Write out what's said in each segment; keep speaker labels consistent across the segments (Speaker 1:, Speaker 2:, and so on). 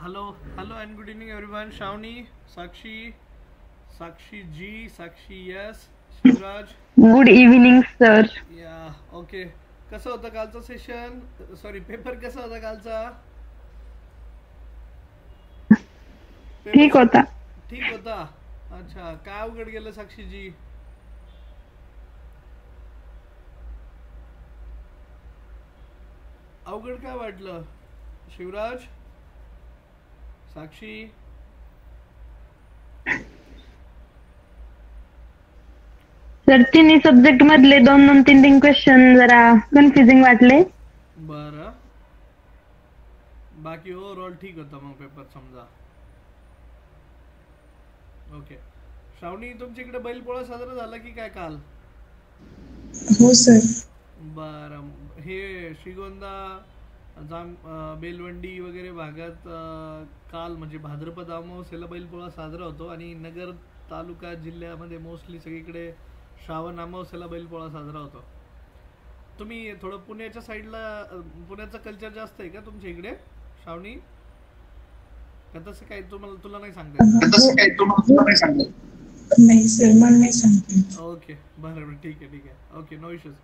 Speaker 1: Hello, and good evening, everyone. Shawnee, Sakshi G, Sakshi yes, Shivraj.
Speaker 2: Good evening, sir.
Speaker 1: Yeah, okay. कसं होतं कालचं session? Sorry, paper कसा होता कालचा? Paper
Speaker 2: ठीक होता.
Speaker 1: ठीक होता. अच्छा, काय अवघड गेलं साक्षीजी? अवघड काय वाटलं? शिवराज, साक्षी.
Speaker 2: सर तिन्ही सब्जेक्ट मधले दोन दोन तीन तीन क्वेश्चन जरा कन्फ्युजिंग वाटले.
Speaker 1: बरं. बाकी ओव्हरऑल ठीक होता मग पेपर समजा. ओके. श्रावणी, तुमच्या इकडे बैलपोळा साजरा झाला की काय काल?
Speaker 3: हो सर.
Speaker 1: बरं. हे श्रीगोंदा, बेलवंडी वगैरे भागात काल म्हणजे भाद्रपद अमावस्येला बैलपोळा साजरा होतो आणि नगर तालुका जिल्ह्यामध्ये मोस्टली सगळीकडे श्रावण अमावस्येला बैलपोळा साजरा होतो. तुम्ही थोडं पुण्याच्या साईडला, पुण्याचं कल्चर जास्त आहे का तुमच्या इकडे श्रावणी? का तसं काही तुला नाही सांगता येत?
Speaker 3: तसं काही तुम्हाला नाही सांगत. नाही सर, मला नाही सांगता.
Speaker 1: ओके, बरं, ठीक आहे. Okay, no issues.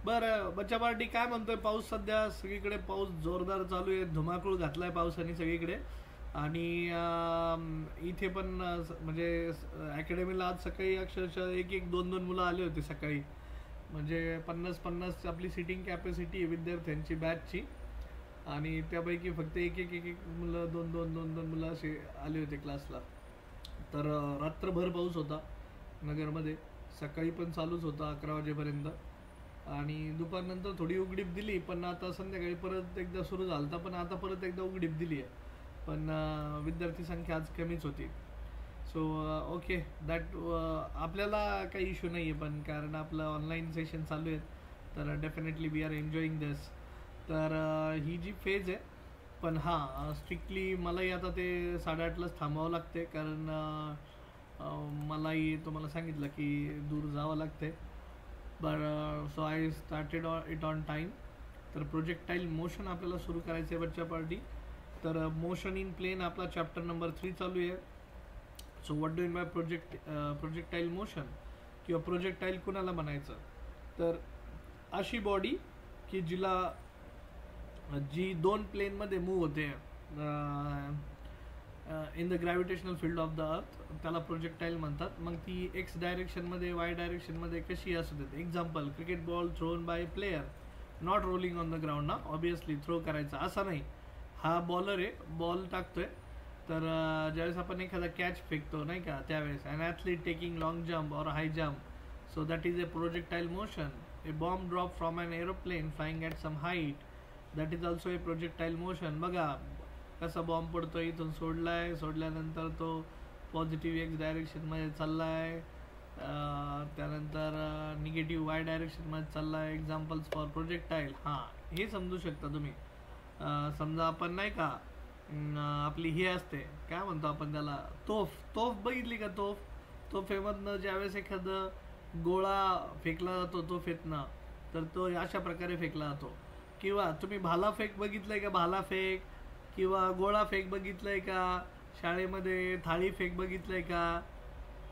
Speaker 1: बरं, बच्चा पार्टी काय म्हणतोय? पाऊस सध्या सगळीकडे पाऊस जोरदार चालू आहे. धुमाकूळ घातलाय पावसाने सगळीकडे. आणि इथे पण म्हणजे अकॅडमीला आज सकाळी अक्षरशः एक एक दोन दोन मुलं आले होते सकाळी. म्हणजे 50-50 आपली सिटिंग कॅपॅसिटी आहे विद्यार्थ्यांची बॅचची. आणि त्यापैकी फक्त एक एक एक एक मुलं, दोन दोन दोन दोन मुलं असे आले होते क्लासला. तर रात्रभर पाऊस होता नगरमध्ये. सकाळी पण चालूच होता 11 वाजेपर्यंत. आणि दुपारनंतर थोडी उघडीप दिली, पण आता संध्याकाळी परत एकदा सुरू झालता, पण आता परत एकदा उघडीप दिली आहे. पण विद्यार्थी संख्या आज कमीच होती. सो ओके, दॅट आपल्याला काही इश्यू नाही आहे, पण कारण आपलं ऑनलाईन सेशन चालू आहेत, तर डेफिनेटली वी आर एन्जॉईंग दिस. तर ही जी फेज आहे, पण हां, स्ट्रिक्टली मलाही आता ते 8:30लाच थांबावं लागते, कारण मलाही तुम्हाला सांगितलं की दूर जावं लागते. But so I started it on time. तर प्रोजेक्टाईल मोशन आपल्याला सुरू करायचं आहे बच्चा पार्टी. तर मोशन इन प्लेन आपला चॅप्टर नंबर 3 चालू आहे. So what do in by projectile motion किंवा प्रोजेक्टाईल कुणाला म्हणायचं? तर अशी बॉडी की जी दोन प्लेनमध्ये मूव्ह होते in the gravitational field of the earth, त्याला प्रोजेक्टाईल म्हणतात. मग ती एक्स डायरेक्शनमध्ये, वाय डायरेक्शनमध्ये कशी असू देत. Example, cricket ball thrown by player, not rolling on the ground ना, ऑब्वियसली थ्रो करायचा असा नाही. हा बॉलर आहे, बॉल टाकतोय. तर ज्यावेळेस आपण एखादा कॅच फेकतो नाही का, त्यावेळेस an athlete taking long jump or high jump, so that is a projectile motion. A bomb drop from an aeroplane flying at some height, that is also a projectile motion. बघा कसा bomb पडतो, इथून सोडल्यानंतर तो positive x डायरेक्शनमध्ये चालला आहे, त्यानंतर negative Y डायरेक्शनमध्ये चालला आहे. Examples for projectile. हां, हे समजू शकता तुम्ही. समजा आपण नाही का, आपली ही असते, काय म्हणतो आपण त्याला, तोफ बघितली का? तोफेमधनं ज्यावेळेस एखादं गोळा फेकला जातो तोफेतनं, तर तो अशा प्रकारे फेकला जातो. किंवा तुम्ही भाला फेक बघितलंय का? भाला फेक किंवा गोळा फेक बघितलंय का? शाळेमध्ये थाळी फेक बघितलंय का?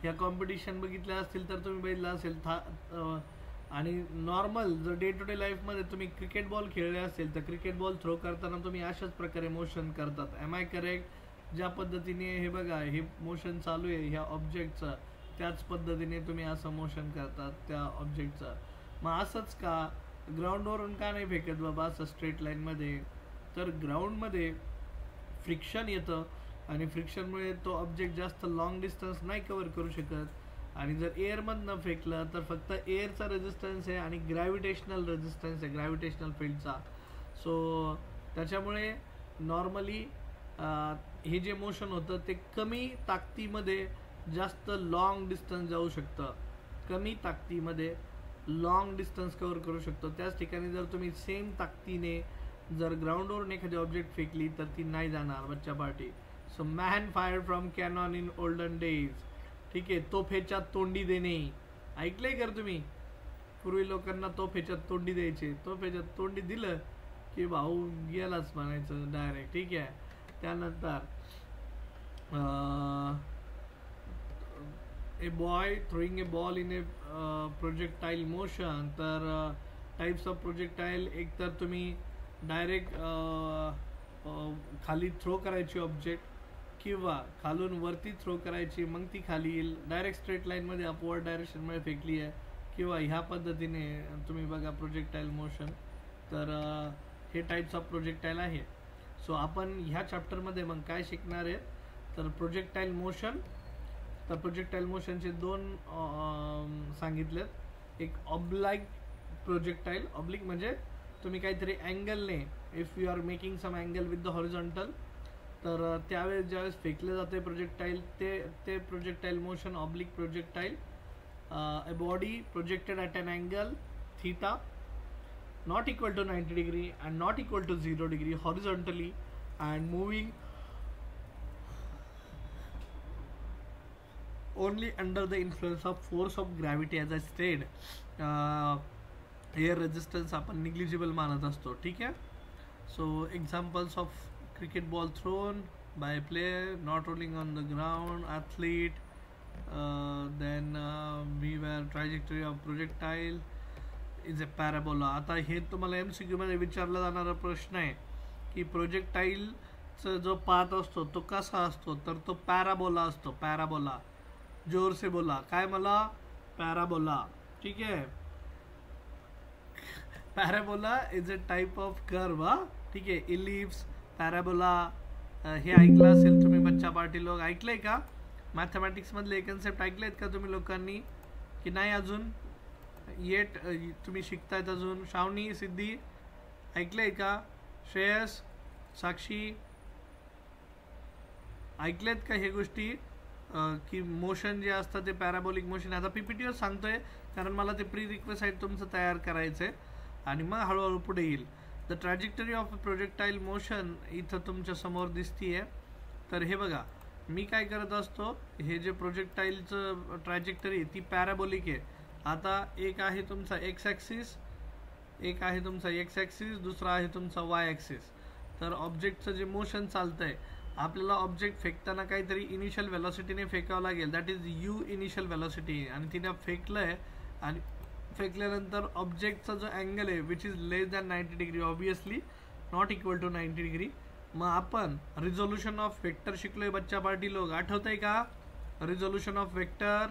Speaker 1: ह्या कॉम्पिटिशन बघितल्या असतील तर तुम्ही बघितलं असेल. आणि नॉर्मल जर डे टू डे लाईफमध्ये तुम्ही क्रिकेट बॉल खेळले असेल तर क्रिकेट बॉल थ्रो करताना तुम्ही अशाच प्रकारे मोशन करतात. Am I correct? ज्या पद्धतीने हे बघा, हे मोशन चालू आहे ह्या ऑब्जेक्टचं, त्याच पद्धतीने तुम्ही असं मोशन करतात त्या ऑब्जेक्टचं. मग असंच का ग्राउंडवरून का नाही फेकत बाबा असं स्ट्रेट लाईनमध्ये? तर ग्राउंडमध्ये फ्रिक्शन येतं आणि फ्रिक्शनमुळे तो ऑब्जेक्ट जास्त लॉंग डिस्टन्स नाही कव्हर करू शकत. आणि जर एअरमधनं फेकलं तर फक्त एअरचा रेजिस्टन्स आहे आणि ग्रॅव्हिटेशनल रेजिस्टन्स आहे ग्रॅव्हिटेशनल फील्डचा. सो त्याच्यामुळे नॉर्मली हे जे मोशन होतं ते कमी ताकदीमध्ये जास्त लाँग डिस्टन्स जाऊ शकतं, कमी ताकदीमध्ये लाँग डिस्टन्स कव्हर करू शकतो. त्याच ठिकाणी जर तुम्ही सेम ताकदीने जर ग्राउंडवरून एखादी ऑब्जेक्ट फेकली तर ती नाही जाणार बच्चा party. So man fire from Canon in olden days. ठीक आहे, तोफेच्या तोंडी देणे ऐकलंय का तुम्ही? पूर्वी लोकांना तोफेच्यात तोंडी द्यायचे. तोफेच्यात तोंडी दिलं की भाऊ गेलाच म्हणायचं डायरेक्ट. ठीक आहे, त्यानंतर a boy throwing A ball in A projectile motion. तर टाइप्स ऑफ प्रोजेक्टाईल, एक तर तुम्ही डायरेक्ट खाली थ्रो करायची ऑब्जेक्ट, किंवा खालून वरती थ्रो करायची, मग ती खाली येईल. डायरेक्ट स्ट्रेट लाईनमध्ये अपवर्ड डायरेक्शनमध्ये फेकली आहे, किंवा ह्या पद्धतीने तुम्ही बघा प्रोजेक्टाईल मोशन. तर हे टाइप्स ऑफ प्रोजेक्टाईल आहे. सो आपण ह्या चॅप्टरमध्ये मग काय शिकणार आहे, तर प्रोजेक्टाईल मोशन. तर प्रोजेक्टाईल मोशनचे दोन सांगितलेत. एक ऑब्लिक प्रोजेक्टाईल. ऑब्लिक म्हणजे तुम्ही काहीतरी अँगलने, if you are making some angle with the horizontal, तर त्यावेळेस ज्यावेळेस फेकले जाते प्रोजेक्टाईल, ते projectile motion oblique projectile. a body projected at an angle theta not equal to 90 degree and not equal to 0 degree horizontally and moving only under the influence of force of gravity. as I said, air resistance आपण negligible मानत असतो. ठीक आहे. so examples of cricket ball thrown by a player not rolling on the ground, athlete, then we were trajectory of projectile is a parabola. आता हे तुम्हाला MCQ मध्ये विचारला जाणारा प्रश्न आहे की प्रोजेक्टाईलचा जो पाथ असतो तो कसा असतो, तर तो पॅराबोला असतो. पॅराबोला, जोर से बोला, काय मला, पॅराबोला. ठीक आहे. Parabola is a type of curve. ठीक आहे. इलिप्स, पॅराबोला हे ऐकलं असेल तुम्ही, बच्चा पार्टी लोक ऐकलंय का? मॅथमॅटिक्स मधले हे कन्सेप्ट ऐकलेत का तुम्ही लोकांनी की नाही अजून? येट तुम्ही शिकतायत अजून? श्रावणी, सिद्धी ऐकलंय का? श्रेयस, साक्षी ऐकलेत का हे गोष्टी की मोशन जे असतं ते पॅराबोलिक मोशन? आता पीपीटीवर सांगतोय कारण मला ते प्री रिक्वेस्ट तुमचं तयार करायचंय आणि मग हळूहळू पुढे येईल. The trajectory of projectile motion इथं तुमच्या समोर दिसतीये. तर हे बघा, मी काय करत असतो, हे जे प्रोजेक्टाईलचं ट्रॅजेक्टरी ती पॅराबोलिक आहे. आता एक आहे तुमचा एक्स ॲक्सिस, एक आहे तुमचा एक्स ॲक्सिस, दुसरा आहे तुमचा वाय ॲक्सिस. तर ऑब्जेक्टचं जे मोशन चालतंय, आपल्याला ऑब्जेक्ट फेकताना काहीतरी इनिशियल व्हेलॉसिटीने फेकावं लागेल, that is U initial velocity. आणि तिने फेकलंय आणि फेकल्यानंतर ऑब्जेक्टचा जो अँगल आहे which is less than 90 degree, obviously not equal to 90 degree. मग आपण रिझोल्यूशन ऑफ वेक्टर शिकलोय बच्चा पार्टी लोक, आठवतंय का? रिझोल्यूशन ऑफ वेक्टर,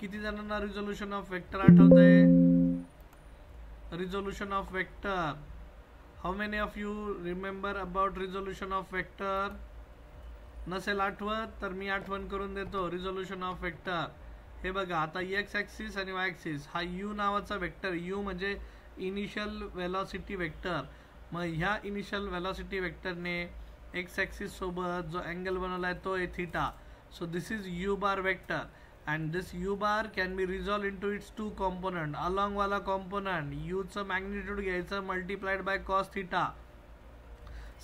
Speaker 1: किती जणांना रिझोल्यूशन ऑफ वेक्टर आठवतंय? Resolution of vector, how many of you remember about resolution of vector? नसेल आठवत तर मी आठवण करून देतो. रिझोल्यूशन ऑफ वेक्टर हे बघा, आता एक्स ॲक्सिस आणि वाय ॲक्सिस हा यू नावाचा वेक्टर, यू म्हणजे इनिशियल व्हेलॉसिटी वेक्टर. मग ह्या इनिशियल व्हेलॉसिटी वेक्टरने एक्स ॲक्सिस सोबत जो अँगल बनवला आहे तो आहे theta. So this is U bar vector and this U bar can be resolve into its two component. Along वाला कॉम्पोनंट यूचं मॅग्निट्यूड घ्यायचं multiplied by cos theta.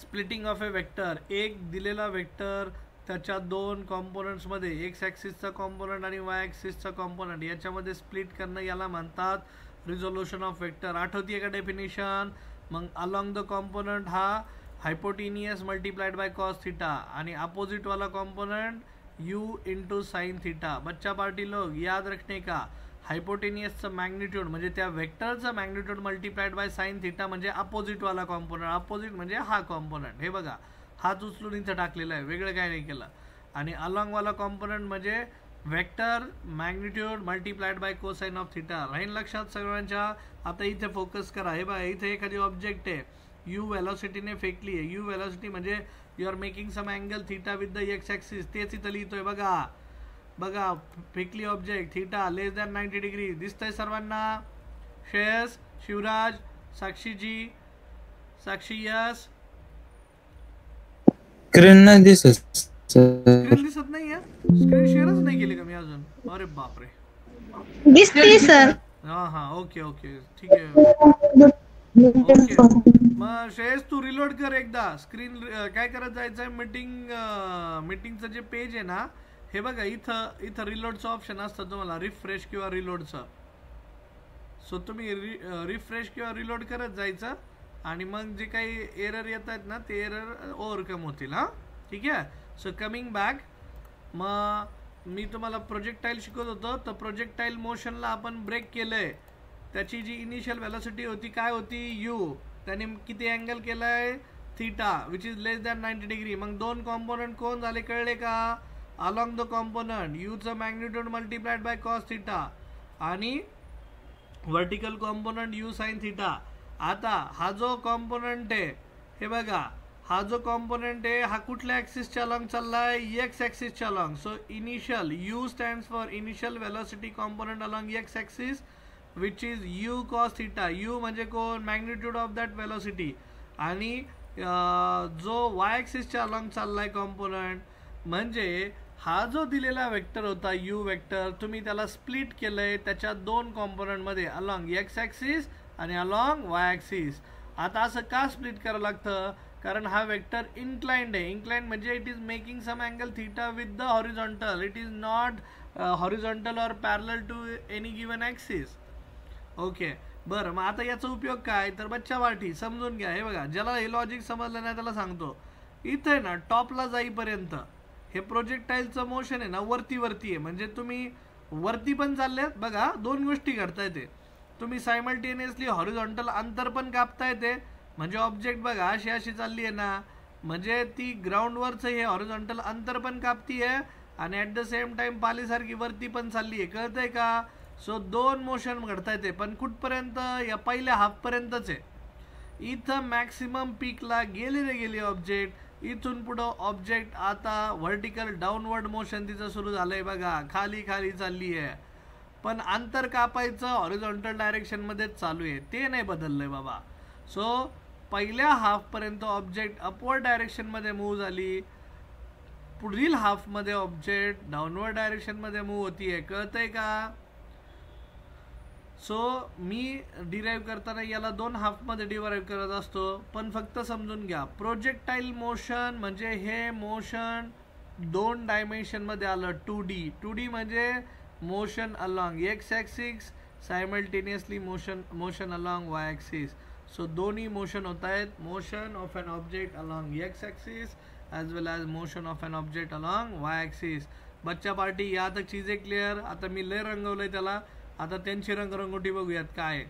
Speaker 1: Splitting of a vector, एक दिलेला वेक्टर त्याच्या दोन कॉम्पोनंट्समध्ये, x ॲक्सिसचा component आणि y ॲक्सिसचा component याच्यामध्ये split करणं याला म्हणतात रिझोल्यूशन ऑफ वेक्टर. आठवतीये का डेफिनेशन? मग अलॉंग द कॉम्पोनंट हा hypotenuse multiplied by cos theta आणि अपोजिट वाला component u into sine theta. बच्चा पार्टी लोग याद रखने का, हायपोटेनियसचं मॅग्निट्यूड म्हणजे त्या वेक्टरचं magnitude multiplied by sine theta म्हणजे अपोजिट वाला कॉम्पोनंट. अपोजिट म्हणजे हा कॉम्पोनंट. हे बघा, हात उचलून इथं टाकलेला आहे, वेगळं काय नाही केलं. आणि अलॉंग वाला कॉम्पोनंट म्हणजे vector magnitude multiplied bye cosine of theta. राहील लक्षात सगळ्यांच्या? आता इथे फोकस करा. हे बघा, इथे एखादी ऑब्जेक्ट आहे, यू व्हेलॉसिटीने फेकली आहे. यू व्हेलॉसिटी म्हणजे you are making some angle theta with the X axis, तेच इथं लिहितोय. बघा बघा, फेकली object, theta less than 90 degree. दिसतंय सर्वांना? श्रेयस, शिवराज, साक्षीजी, साक्षी, यस.
Speaker 4: स्क्रीन नाही दिसत.
Speaker 1: स्क्रीन दिसत नाहीये? स्क्रीन शेअरच नाही केली का मी अजून? अरे बापरे.
Speaker 2: दिसते सर.
Speaker 1: हा ओके ओके, ठीक आहे. ओके, मग श्रेयस तू रिलोड कर एकदा स्क्रीन. काय करत जायचंय, मीटिंगचं जे पेज आहे ना, हे बघा, इथं रिलोडचं ऑप्शन असतं तुम्हाला, रिफ्रेश किंवा रिलोडचं. सो तुम्ही रिफ्रेश किंवा रिलोड करत जायचं आणि मग जे काही एरर येत आहेत ना ते एरर ओव्हरकम होतील. हां ठीक आहे. सो कमिंग बॅक, मग मी तुम्हाला प्रोजेक्टाईल शिकवत होतो. तर प्रोजेक्टाईल मोशनला आपण ब्रेक केलंय. त्याची जी इनिशियल व्हेलॉसिटी होती काय होती यू, त्याने किती अँगल केलाय theta which is less than 90 degree. मग दोन कॉम्पोनंट कोण झाले कळले का? अलॉंग द कॉम्पोनंट यूचं magnitude multiplied by cos theta आणि vertical component u sine theta. आता हा जो कॉम्पोनंट आहे हे बघा, हा जो कॉम्पोनंट आहे हा कुठल्या ॲक्सिसच्या अलॉंग चाललाय? एक्स ॲक्सिसच्या along. So initial u stands for initial velocity component along x axis which is u cos theta. U म्हणजे कोण? Magnitude of that velocity. आणि जो वाय ॲक्सिसच्या अलॉंग चाललाय कॉम्पोनंट म्हणजे हा जो दिलेला वेक्टर होता यू वेक्टर, तुम्ही त्याला स्प्लिट केलंय त्याच्या दोन कॉम्पोनंटमध्ये अलॉंग एक्स ॲक्सिस आणि अलॉंग वाय ॲक्सिस. आता असं का स्प्लिट करावं लागतं? कारण हा वेक्टर इन्क्लाइंड आहे. इन्क्लाइंड म्हणजे it is making some angle theta with the horizontal. It is not horizontal or parallel to any given axis. Okay बरं, मग आता याचा उपयोग काय? तर बच्चा वाटी समजून घ्या. हे बघा, ज्याला हे लॉजिक समजलं नाही त्याला सांगतो. इथे ना टॉपला जाईपर्यंत हे प्रोजेक्टाईलचं मोशन आहे ना वरती आहे. म्हणजे तुम्ही वरती पण चाललेत बघा, दोन गोष्टी घडता येते. तुम्ही सायमल्टेनियसली हॉरिझॉन्टल अंतर पण कापता येते. म्हणजे ऑब्जेक्ट बघा अशी अशी चालली आहे ना, म्हणजे ती ग्राउंडवरचं हे हॉरिझॉन्टल अंतर पण कापती आहे आणि ॲट द सेम टाइम पालीसारखी वरती पण चालली आहे. कळतंय का? सो दोन मोशन घडता येते. पण कुठपर्यंत? या पहिल्या हाफपर्यंतच आहे. इथं मॅक्सिमम पीकला गेली ऑब्जेक्ट. इथून पुढं ऑब्जेक्ट आता व्हर्टिकल डाऊनवर्ड मोशन तिचं सुरू झालंय बघा, खाली चालली आहे. पण अंतर कापायचं हॉरिझॉन्टल डायरेक्शनमध्येच चालू आहे, ते नाही बदललंय बाबा. सो पहिल्या हाफपर्यंत ऑब्जेक्ट अपवर्ड डायरेक्शनमध्ये मूव्ह झाली, पुढील हाफमध्ये ऑब्जेक्ट डाऊनवर्ड डायरेक्शनमध्ये मूव्ह होतीये. कळतंय का? सो मी डिराईव्ह करताना याला दोन हाफमध्ये डिराईव्ह करत असतो. पण फक्त समजून घ्या, प्रोजेक्टाईल मोशन म्हणजे हे मोशन दोन डायमेन्शनमध्ये आलं. 2D म्हणजे motion along x axis, simultaneously motion along Y axis. So दोन्ही मोशन होत आहेत. Motion of an object along x axis as well as motion of an object along Y axis. बच्चा party या तक चीजें क्लिअर. आता मी लय रंगवलंय त्याला, आता त्यांची रंगरंगोटी बघूयात काय.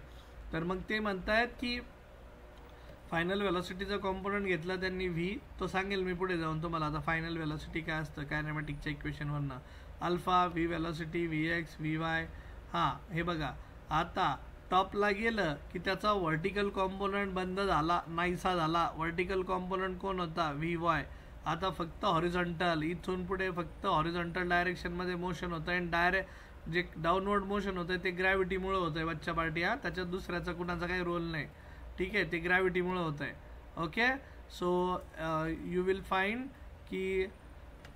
Speaker 1: तर मग ते म्हणतायत की फायनल व्हेलॉसिटीचा कॉम्पोनंट घेतला त्यांनी व्ही, तो सांगेल मी पुढे जाऊन तुम्हाला. आता फायनल व्हेलॉसिटी काय असतं कायनेमॅटिकच्या इक्वेशनवरनं, alpha V velocity V X V Y. हां हे बघा, आता टॉपला गेलं की त्याचा व्हर्टिकल कॉम्पोनंट बंद झाला, नाहीसा झाला. व्हर्टिकल कॉम्पोनंट कोण होता? V Y. आता फक्त हॉरिझॉन्टल, इथून पुढे फक्त हॉरिझॉन्टल डायरेक्शनमध्ये मोशन होतं. आणि डायरेक्ट जे डाऊनवर्ड मोशन होतं ते ग्रॅव्हिटीमुळे होतं आहे बच्चा पार्टी. हा त्याच्यात दुसऱ्याचा कुणाचा काही रोल नाही, ठीक आहे, ते ग्रॅव्हिटीमुळे होतं आहे. Okay, so you will find की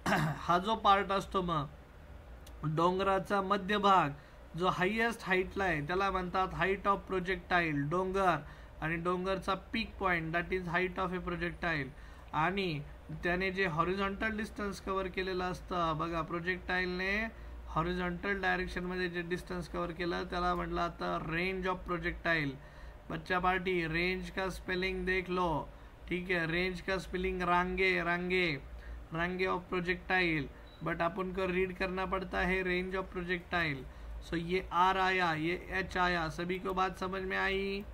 Speaker 1: हा जो पार्ट असतो मग डोंगराचा मध्यभाग जो हायेस्ट हाईटला आहे त्याला म्हणतात हाईट ऑफ प्रोजेक्टाईल. डोंगर आणि डोंगरचा peak point that is height of a projectile. आणि त्याने जे हॉरिझॉन्टल डिस्टन्स कव्हर केलेलं असतं बघा, प्रोजेक्टाईलने हॉरिझॉन्टल डायरेक्शनमध्ये जे डिस्टन्स कव्हर केलं त्याला म्हटलं आता रेंज ऑफ प्रोजेक्टाईल. बच्चा पार्टी रेंज का स्पेलिंग देख लो, ठीक है. रेंज का स्पेलिंग रांगे रांगे रांगे ऑफ प्रोजेक्टाइल, बट अपन को रीड करना पड़ता है रेंज ऑफ प्रोजेक्टाइल. सो ये आर आया, ये एच आया, सभी को बात समझ में आई?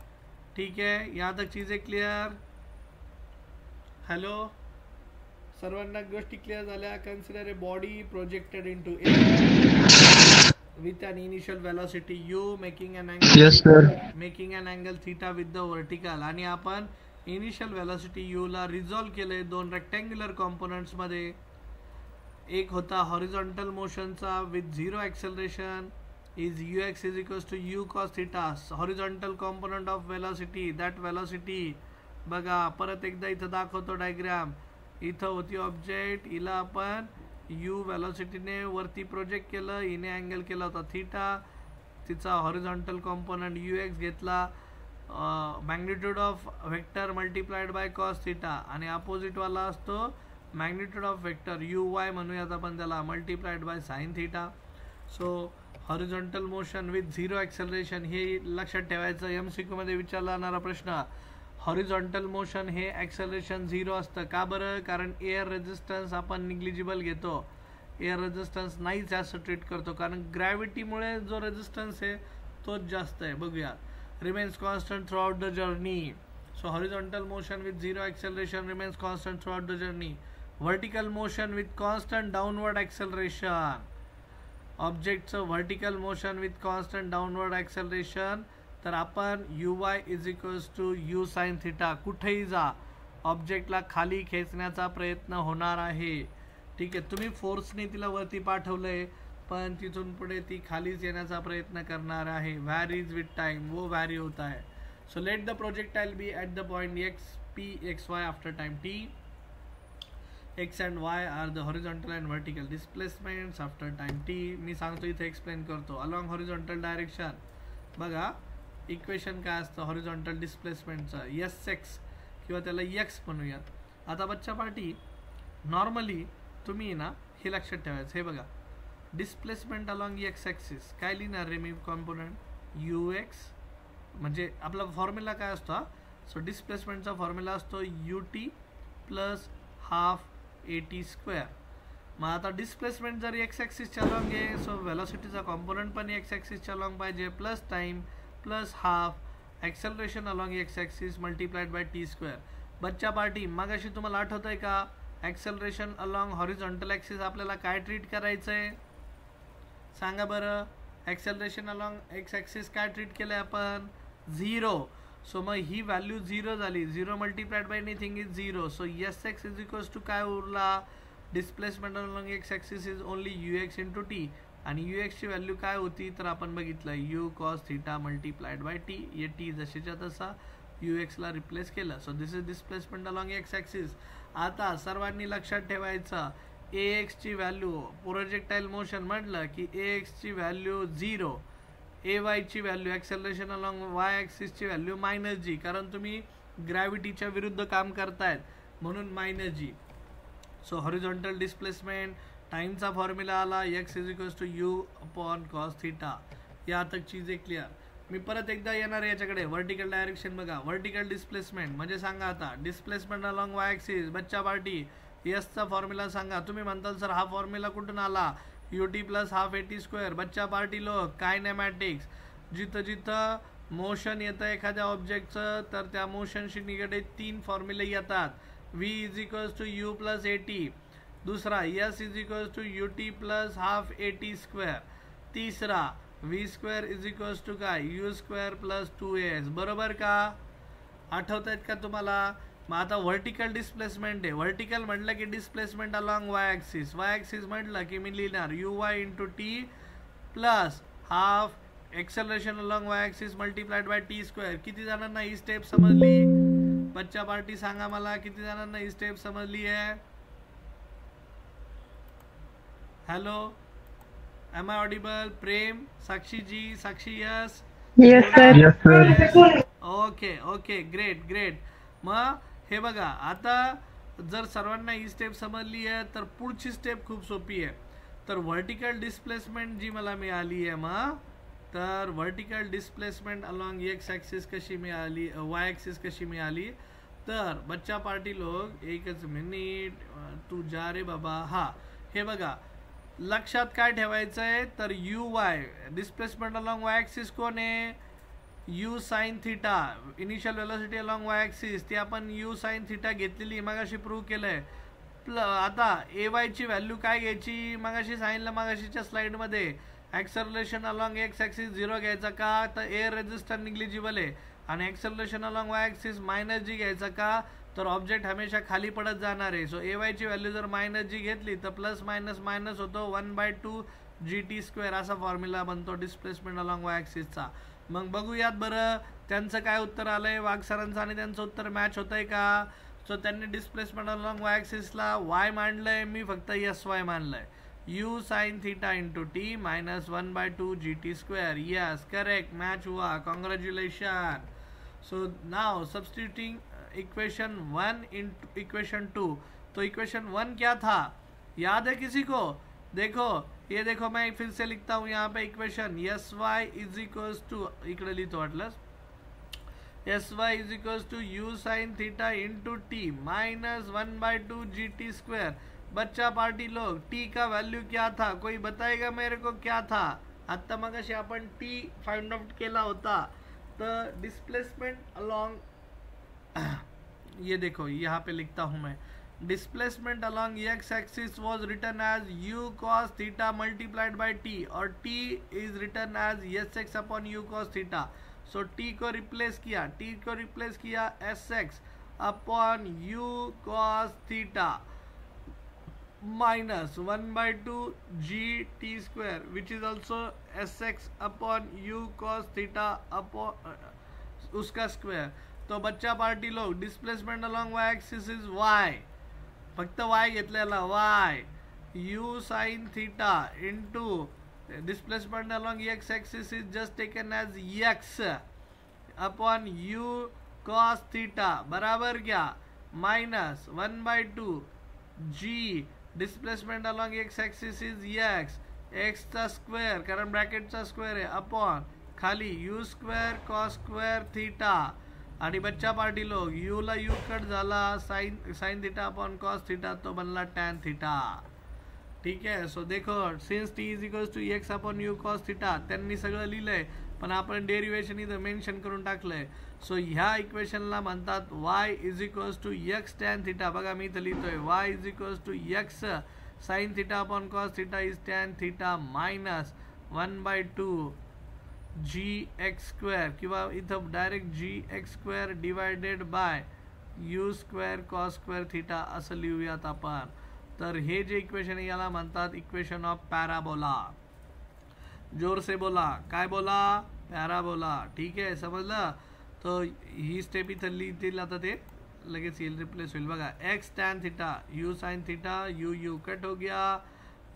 Speaker 1: ठीक है, यहाँ तक चीज़ें क्लियर? हॅलो, सर्वांना गोष्टी क्लिअर झाल्या? Consider a body projected into air with an initial velocity u making an angle,
Speaker 4: yes sir,
Speaker 1: making an angle theta with the vertical. आणि आपण इनिशियल वेलोसिटी u ला रिझॉल्व केले दोन रेक्टँग्युलर कॉम्पोनंट्स मध्ये. एक होता हॉरिझॉन्टल मोशनचा with zero acceleration is ux is equals to u cos theta. Horizontal component of velocity, that velocity बघा परत एकदा इथं दाखवतो डायग्राम. इथं होती ऑब्जेक्ट, हिला आपण यू वेलोसिटीने वरती प्रोजेक्ट केलं, हिने अँगल केला होता थीटा. तिचा हॉरिझॉन्टल कॉम्पोनंट ux घेतला, magnitude of vector multiplied by cos theta. आणि अपोजिटवाला असतो मॅग्निट्यूड ऑफ वेक्टर uy म्हणूयात आपण त्याला, multiplied by sine theta. So horizontal motion with zero acceleration हे लक्षात ठेवायचं. MCQ मध्ये विचारला जाणारा प्रश्न, हॉरिझॉन्टल मोशन हे ॲक्सेलरेशन 0 असतं. का बरं? कारण एअर रेझिस्टन्स आपण निग्लिजिबल घेतो, एअर रेझिस्टन्स नाहीच जास्त ट्रीट करतो, कारण ग्रॅव्हिटीमुळे जो रेझिस्टन्स आहे तोच जास्त आहे. बघूया, remains constant through out the journey. So horizontal motion with 0 acceleration remains constant throughout the journey. Vertical motion with constant downward acceleration. ऑब्जेक्टचं vertical motion with constant downward acceleration, तर आपण uy is equals to u sine theta. कुठेही जा ऑब्जेक्टला खाली खेचण्याचा प्रयत्न होणार आहे. ठीक आहे, तुम्ही फोर्सने तिला वरती पाठवलंय पण तिथून पुढे ती खालीच येण्याचा प्रयत्न करणार आहे. व्हॅरीज विथ टाइम, वो व्हॅरी होता है. So let the projectile be at the point x p x y after time t. x and y are the horizontal and vertical displacements after time t. मी सांगतो इथे explain करतो. Along horizontal direction बघा equation काय असतं horizontal डिस्प्लेसमेंटचं, sx किंवा त्याला x म्हणूयात. आता बच्चा पार्टी नॉर्मली तुम्ही ना हे लक्षात ठेवायचं. हे बघा डिस्प्लेसमेंट अलॉंग x ॲक्सिस काय लिहिणार रे मी कॉम्पोनंट ux, म्हणजे आपला फॉर्म्युला काय असतो हा. सो डिस्प्लेसमेंटचा फॉर्म्युला असतो ut प्लस हाफ at². मग आता डिस्प्लेसमेंट जर x ॲक्सिसच्या लॉंग आहे सो वेलोसिटीचा कॉम्पोनंट पण x ॲक्सिसच्या लॉंग पाहिजे, plus time plus half acceleration along x axis multiplied by t². बच्चा पार्टी मग अशी तुम्हाला आठवत आहे का ॲक्सेलरेशन अलॉंग हॉरिझॉन्टल ॲक्सिस आपल्याला काय ट्रीट करायचं आहे सांगा बरं. ॲक्सेलरेशन अलॉंग x ॲक्सिस काय ट्रीट केलं आहे आपण 0. सो मग ही व्हॅल्यू 0 झाली, 0 मल्टिप्लाइड बाय एनिथिंग इज 0. सो sx इज इक्वल्स टू काय उरला displacement along x axis is only ux into T. आणि ux ची व्हॅल्यू काय होती तर आपण बघितलं u cos theta multiplied by T. ये टी जशीच्या तसा ux ला रिप्लेस केलं. So this is displacement along x axis. आता सर्वांनी लक्षात ठेवायचं ax ची व्हॅल्यू प्रोजेक्टाइल मोशन म्हटलं की ax ची व्हॅल्यू 0, ay ची value acceleration along y axis ची व्हॅल्यू -g, कारण तुम्ही ग्रॅव्हिटीच्या विरुद्ध काम करतायत म्हणून -g. सो हॉरिझॉन्टल डिस्प्लेसमेंट टाइमचा फॉर्म्युला आला x is equals to u upon cos theta. या तक चीज क्लिअर. मी परत एकदा येणार याच्याकडे. व्हर्टिकल डायरेक्शन बघा, व्हर्टिकल डिस्प्लेसमेंट म्हणजे सांगा आता डिस्प्लेसमेंट अलॉंग y ॲक्सिस. बच्चा पार्टी चा फॉर्म्युला सांगा. तुम्ही म्हणताल सर हा फॉर्म्युला कुठून आला ut प्लस हाफ at². बच्चा पार्टी लोक कायनेमॅटिक्स, जिथं जिथं मोशन येतं एखाद्या ऑब्जेक्टचं तर त्या मोशनशी निगडीत 3 फॉर्म्युले येतात. v is equals to u plus at, दुसरा s is equals to ut plus half at², तिसरा v² इज इक्वल्स टू काय u² प्लस 2as. बरोबर का? आठवत आहेत का तुम्हाला? मग आता व्हर्टिकल डिस्प्लेसमेंट आहे. व्हर्टिकल म्हटलं की displacement along y axis, y axis म्हटलं की मी लिहिणार uy into T plus half acceleration along y axis multiplied by t². किती जणांना ही स्टेप समजली? बच्चा पार्टी सांगा मला किती जणांना ही स्टेप समजली आहे? Hello, am I audible? Prem, Sakshi ji, Sakshi yes
Speaker 2: sir.
Speaker 1: Okay okay, great great. मग हे बघा आता जर सर्वांना ही स्टेप समजली आहे तर पुढची स्टेप खूप सोपी आहे. तर व्हर्टिकल डिस्प्लेसमेंट जी मला मिळाली आहे मग तर vertical displacement along x axis कशी मिळाली, y ॲक्सिस कशी मिळाली तर बच्चा पार्टी लोक एकच मिनिट तू जा रे बाबा. हा हे बघा लक्षात काय ठेवायचं आहे तर uy displacement along y axis कोण आहे u sine theta. Initial velocity along y axis ती आपण u साइन थीटा घेतलेली मगाशी प्रूव्ह केलंय. आता ay ची व्हॅल्यू काय घ्यायची मगाशी सांगितलं मगाशीच्या स्लाइडमध्ये ॲक्सेलरेशन अलॉंग x ॲक्सिस 0 घ्यायचा का तर एअर रेझिस्टन्स निग्लिजिबल आहे आणि acceleration along y axis -g घ्यायचा का तर ऑब्जेक्ट हमेशा खाली पडत जाणार आहे. सो ay ची व्हॅल्यू जर -g घेतली तर प्लस मायनस मायनस होतो 1/2 gt². असा फॉर्म्युला बनतो डिस्प्लेसमेंट अलॉंग y ॲक्सिसचा. मग बघूयात बरं त्यांचं काय उत्तर आलंय. वाघ सरांचं आणि त्यांचं उत्तर मॅच होतंय का? सो त्यांनी डिस्प्लेसमेंट अलॉंग y ॲक्सिसला y मांडलंय, मी फक्त sy मानलंय. u sine theta into t -1/2 gt². Yes correct, match हुआ, congratulation. So now substituting equation 1 into equation 2. तो इक्वेशन 1 क्या था याद है किसी को? देखो ये देखो मैं फिर से लिखता हूँ यहाँ पे equation sy is equals to इकडे लिहितो वाटलंस sy is equals to you sine theta into t minus 1/2 GT square. बच्चा पार्टी लोग टी का वैल्यू क्या था, कोई बताएगा मेरे को क्या था? आता मगाशी आपण टी फाइंड आउट केला होता. तर डिस्प्लेसमेंट अलॉन्ग ये देखो यहाँ पे लिखता हूँ मैं. Displacement along x axis was written as u cos theta multiplied by t और t is written as sx upon u cos theta. So t को रिप्लेस किया sx upon u cos theta minus 1/2 GT square which is also sx upon u cos theta upon उसका square. तो बच्चा party लोग displacement along y axis is y, फक्त y घेतलेला y u sine theta into displacement along x axis is just taken as x upon u cos theta बराबर क्या minus 1/2 g displacement along x axis is x चा square कारण ब्रॅकेटचा square आहे upon खाली u square cos square theta आणि बच्चा party लोग u ला u कट झाला sine theta upon cos theta तो बनला tan थीटा. ठीक आहे. सो देखो since t is equals to x upon u cos theta त्यांनी सगळं लिहिलंय पण आपण डेरिवेशन इथं मेन्शन करून टाकलंय. सो ह्या इक्वेशनला म्हणतात y is equals to x tan theta. बघा मी इथं लिहितोय y is equals to x sine theta upon cos theta is tan theta minus 1/2 gx square किंवा इथं direct gx square divided by u square cos square theta असं लिहूयात आपण. तर हे जे इक्वेशन आहे याला म्हणतात इक्वेशन ऑफ पॅराबोला. जोर से बोला, काय बोला? पॅराबोला. ठीक आहे, समजलं? तर ही स्टेप इथं लिहितील आता ते लगेच येईल, रिप्लेस होईल. बघा x tan theta u sine theta u cut हो गया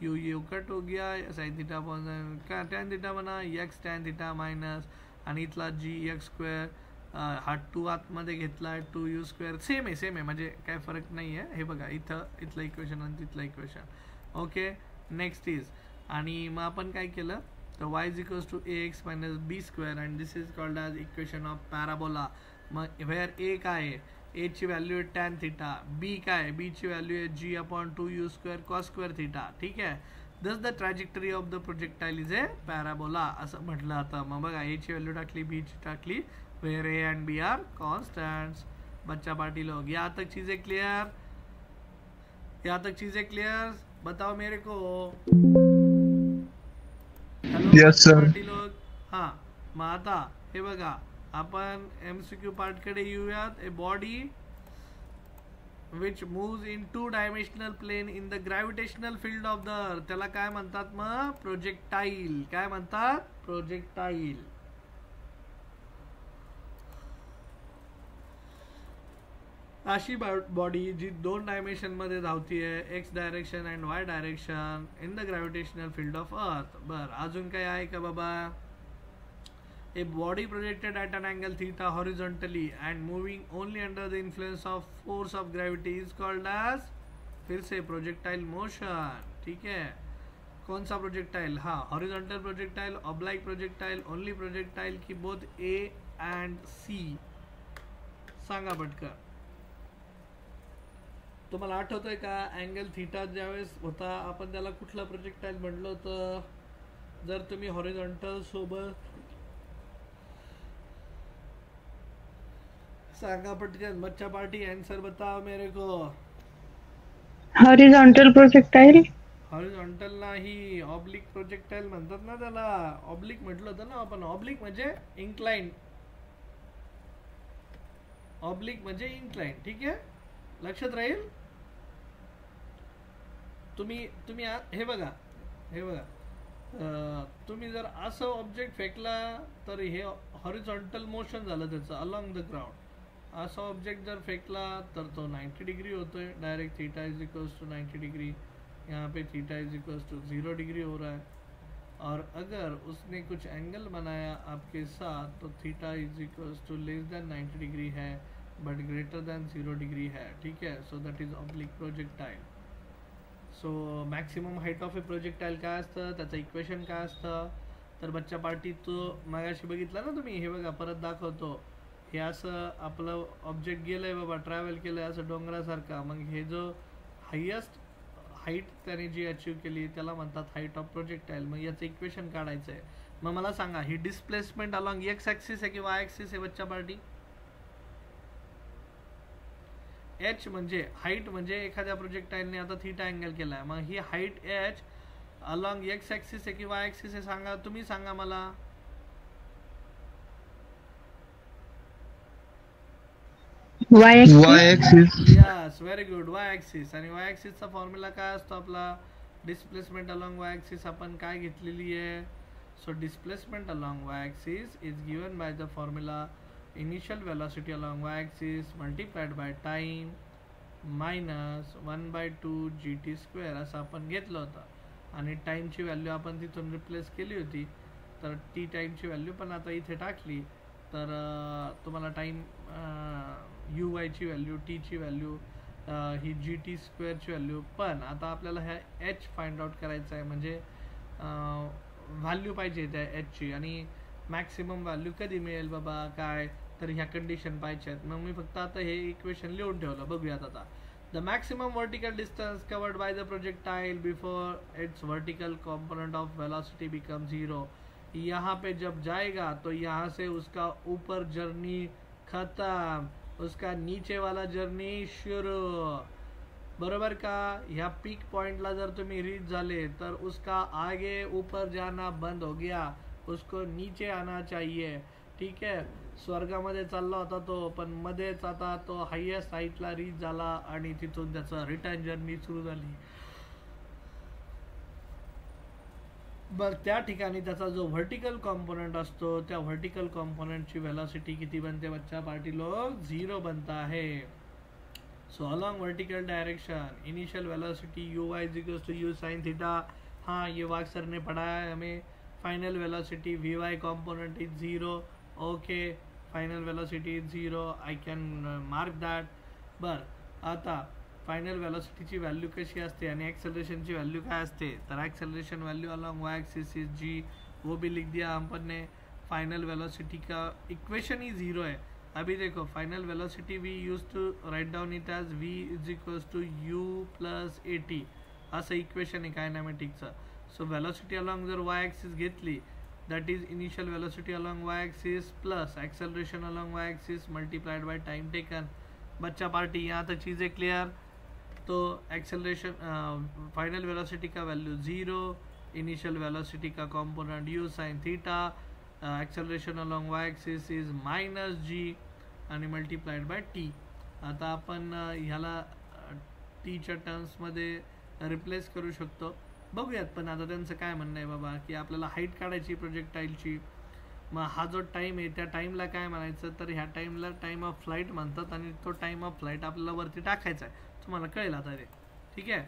Speaker 1: u कट हो गया sine theta upon tan theta बना x tan थीटा मायनस आणि इथला gx स्क्वेअर हा 2 आतमध्ये घेतला 2u स्क्वेअर सेम आहे म्हणजे काय फरक नाही आहे. हे बघा इथलं इक्वेशन आणि तिथलं इक्वेशन. ओके नेक्स्ट इज आणि मग आपण काय केलं तर y is equals to ax minus B square and this is called as equation of parabola. मग वेअर a काय आहे, a ची व्हॅल्यू आहे tan थीटा, b काय आहे, b ची व्हॅल्यू आहे g upon 2u square cos square theta. ठीक आहे. दस the trajectory of the projectile is a parabola असं म्हटलं आता. मग बघा a ची व्हॅल्यू टाकली, b ची टाकली, where a and b are constants. बच्चा पार्टी लोग यहाँ तक चीजें क्लियर? बताओ मेरे को.
Speaker 4: Yes sir.
Speaker 1: पार्टी लोग हाँ. मग आता हे बघा आपण MCQ पार्ट कडे येऊयात. A body which moves in 2-dimensional plane in the gravitational field of the earth त्याला काय म्हणतात मग? प्रोजेक्टाइल. काय म्हणतात? प्रोजेक्टाइल. अशी बॉडी जी 2 डायमेन्शन मध्ये धावतीये x direction and y direction in the gravitational field of earth. बर अजून काय आहे का बाबा? A body projected at an angle theta horizontally and moving only under the influence of force of gravity is called as फिर से projectile motion. ठीक है. कौन सा प्रोजेक्टाइल? हाँ horizontal projectile, oblique projectile, only projectile की बोथ A and C. सांगा पटकन. तुम्हाला आठवतंय का अँगल थीटा ज्यावेळेस होता आपण त्याला कुठला प्रोजेक्टाइल म्हटलं होतं? जर तुम्ही हॉरिझॉन्टल सोबत सांगा पटकन. बच्चा पार्टी आंसर बताओ मेरे को.
Speaker 2: Horizontal projectile.
Speaker 1: हॉरिझॉन्टल नाही, ऑब्लिक प्रोजेक्टाइल म्हणतात ना त्याला. ऑब्लिक म्हटलं होतं ना आपण. ऑब्लिक म्हणजे इन्क्लाइन. ऑब्लिक म्हणजे इन्क्लाइन. ठीक आहे, लक्षात राहील. तुम्ही हे बघा तुम्ही जर असं ऑब्जेक्ट फेकला तर हे हॉरिझॉन्टल मोशन झालं त्याचं अलॉंग द ग्राउंड. ऐसा ऑब्जेक्ट जर फेंकला तर तो 90 डिग्री होता है. Direct theta is equals to 90 degree. यहाँ पे theta is equals to 0 degree हो रहा है. और अगर उसने कुछ एंगल बनाया आपके साथ तो theta is equals to less than 90 degree है बट ग्रेटर देन 0 डिग्री है. ठीक है. So that is oblique projectile. So maximum height of a projectile काय असतं, त्याचं इक्वेशन काय असतं? तर बच्चा पार्टी तो मागाशी बघितला ना तुम्ही. हे बघा परत दाखवतो. हे असं आपलं ऑब्जेक्ट गेलंय बाबा, ट्रॅव्हल केलंय असं डोंगरासारखा, मग हे जो हायेस्ट हाईट त्याने जी अचीव केली त्याला म्हणतात हाईट ऑफ प्रोजेक्टाईल. मग याचं इक्वेशन काढायचं आहे. मग मला सांगा ही डिस्प्लेसमेंट अलॉंग एक्स ॲक्सिस आहे की वाय ॲक्सिस आहे बच्चा पार्टी? एच म्हणजे हाईट, म्हणजे एखाद्या प्रोजेक्टाईलने आता थीटा अँगल केलाय, मग ही height h along x axis आहे की वाय ॲक्सिस आहे? सांगा, तुम्ही सांगा मला.
Speaker 2: Y axis.
Speaker 1: Yes, very good, y axis. आणि वाय ॲक्सिसचा फॉर्म्युला काय असतो आपला? डिस्प्लेसमेंट अलॉंग वाय ॲक्सिस आपण काय घेतलेली आहे? So displacement along Y axis is given by the formula initial velocity along Y axis multiplied by time minus 1/2 GT² असं आपण घेतलं होतं. आणि टाईमची व्हॅल्यू आपण तिथून रिप्लेस केली होती, तर टी टाईमची व्हॅल्यू पण आता इथे टाकली तर तुम्हाला टाईम UY ची व्हॅल्यू, टीची व्हॅल्यू, ही GT² ची व्हॅल्यू. पण आता आपल्याला ह्या एच फाइंड आउट करायचं आहे, म्हणजे व्हॅल्यू पाहिजे त्या एचची. आणि मॅक्सिमम व्हॅल्यू कधी मिळेल बाबा काय, तर ह्या कंडिशन पाहिजे आहेत. मग मी फक्त आता हे इक्वेशन लिहून ठेवलं, बघूयात आता. The maximum vertical distance covered by the projectile before it's vertical component of velocity become 0. यहाँ पे जब जाएगा तो यहाँ से उसका ऊपर जर्नी खत्म, उसका नीचे वाला जर्नी शुरू. बरोबर का? ह्या पीक पॉइंटला जर तुम्ही रीच झाले तर उसका आगे ऊपर जाना बंद हो गया, उसको नीचे आना चाहिए. ठीक आहे, स्वर्गामध्ये चालला होता तो, पण मध्येच आता तो हायेस्ट हाईटला रीच झाला आणि तिथून त्याचा रिटर्न जर्नी सुरू झाली. बरं, त्या ठिकाणी त्याचा जो व्हर्टिकल कॉम्पोनेंट असतो त्या व्हर्टिकल कॉम्पोनेंटची वेलोसिटी किती बनते बच्चा पार्टी लोग? 0 बनता है. So along vertical direction initial velocity UY is U sin theta. हाँ, ये वाग सर ने पढ़ाया है हमें. Final velocity VY component is 0. Okay, final velocity is 0, I can mark that. बरं, आता फायनल वेलोसिटीची व्हॅल्यू कशी असते आणि एक्सेलरेशनची व्हॅल्यू काय असते? तर acceleration value along Wai axis is g, वो भी लिख दिया अपन ने. फाइनल वेलोसिटी का इक्वेशन ही 0 है. अभी देखो final velocity we use to write down it as v is equals to u plus at असं इक्वेशन आहे कायनॅमेटिकचं. सो वेलोसिटी अलॉन्ग जर वाय ॲक्सिस घेतली, that is initial velocity along Y axis plus acceleration along Y axis multiplied by time taken. बच्चा party यहाँ तक चीज़ें clear? तो एक्सेलरेशन फाइनल वेलोसिटी का वैल्यू 0, इनिशियल वेलोसिटी का component u sin theta, acceleration along Y axis is -g आणि multiplied by t. आता आपण ह्याला टीच्या टर्म्समध्ये रिप्लेस करू शकतो, बघूयात. पण आता त्यांचं काय म्हणणं आहे बाबा की आपल्याला हाईट काढायची प्रोजेक्टाईलची. मग हा जो टाईम आहे त्या टाईमला काय म्हणायचं, तर ह्या टाईमला टाईम ऑफ फ्लाईट म्हणतात आणि तो टाईम ऑफ फ्लाईट आपल्याला वरती टाकायचा आहे. तुम्हाला कळेल आता ते, ठीक आहे.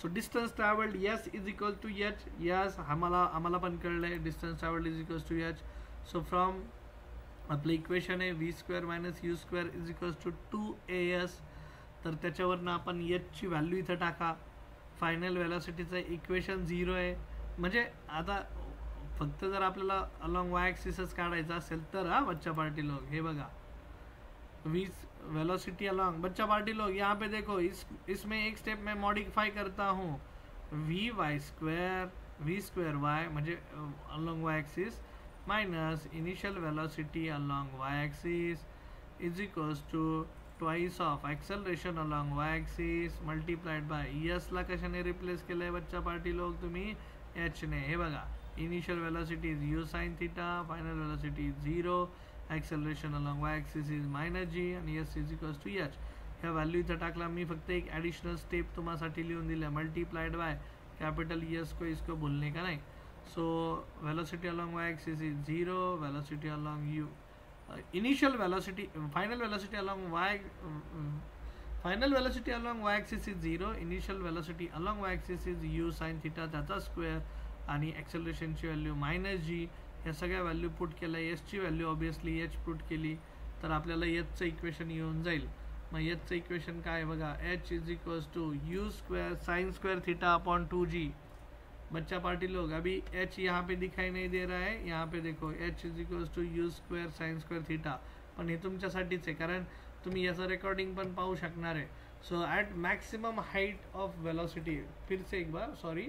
Speaker 1: So distance travelled yes is equal to H. Yes, आम्हाला पण कळलं आहे distance travelled is equals to H. So from आपलं इक्वेशन आहे v² - u² is equals to 2as. तर त्याच्यावरनं आपण एचची व्हॅल्यू इथं टाका. फायनल वेलोसिटीचं इक्वेशन 0 आहे. म्हणजे आता फक्त जर आपल्याला अलॉन्ग वाय ॲक्सिसच काढायचा असेल तर हा बच्चा पार्टी लोग, हे बघा वेलोसिटी अलॉन्ग. बच्चा पार्टी लोग यहाँ पे देखो, इसमें एक स्टेप मैं मॉडिफाई करता हूँ. v² y म्हणजे along Y axis minus initial velocity along Y axis is equals to twice of acceleration along Y axis multiplied by S. ला कशाने रिप्लेस केलं आहे बच्चा पार्टी लोग तुम्ही? एच ने. हे बघा, initial velocity is u sin theta, final velocity is 0, acceleration along Y axis is -g आणि s is equals to H. ह्या व्हॅल्यू इथं टाकला. मी फक्त एक ॲडिशनल स्टेप तुम्हासाठी लिहून दिलं, मल्टीप्लाइड बाय कैपिटल एस को इसको भूलने का नहीं. So velocity along Wai axis is 0, velocity along U initial velocity final velocity along Wai axis is 0, initial velocity along Wai axis is u sin theta त्याचा स्क्वेअर आणि एक्सेलरेशनची व्हॅल्यू -g. ह्या सगळ्या व्हॅल्यू पुट केल्या. एसची व्हॅल्यू ऑब्वियसली एच पुट केली तर आपल्याला एचचं इक्वेशन येऊन जाईल. मग एचचं इक्वेशन काय बघा, H is equals to u² sin² theta upon 2g. बच्चा पार्टी लोग अभी एच यहाँ पे दिखाई नहीं दे रहा है, यहाँ पे देखो H is equals to u² sin² theta. पण हे तुमच्यासाठीच आहे कारण तुम्ही याचं रेकॉर्डिंग पण पाहू शकणार आहे. So at maximum height of velocity, फिर से एक बार सॉरी,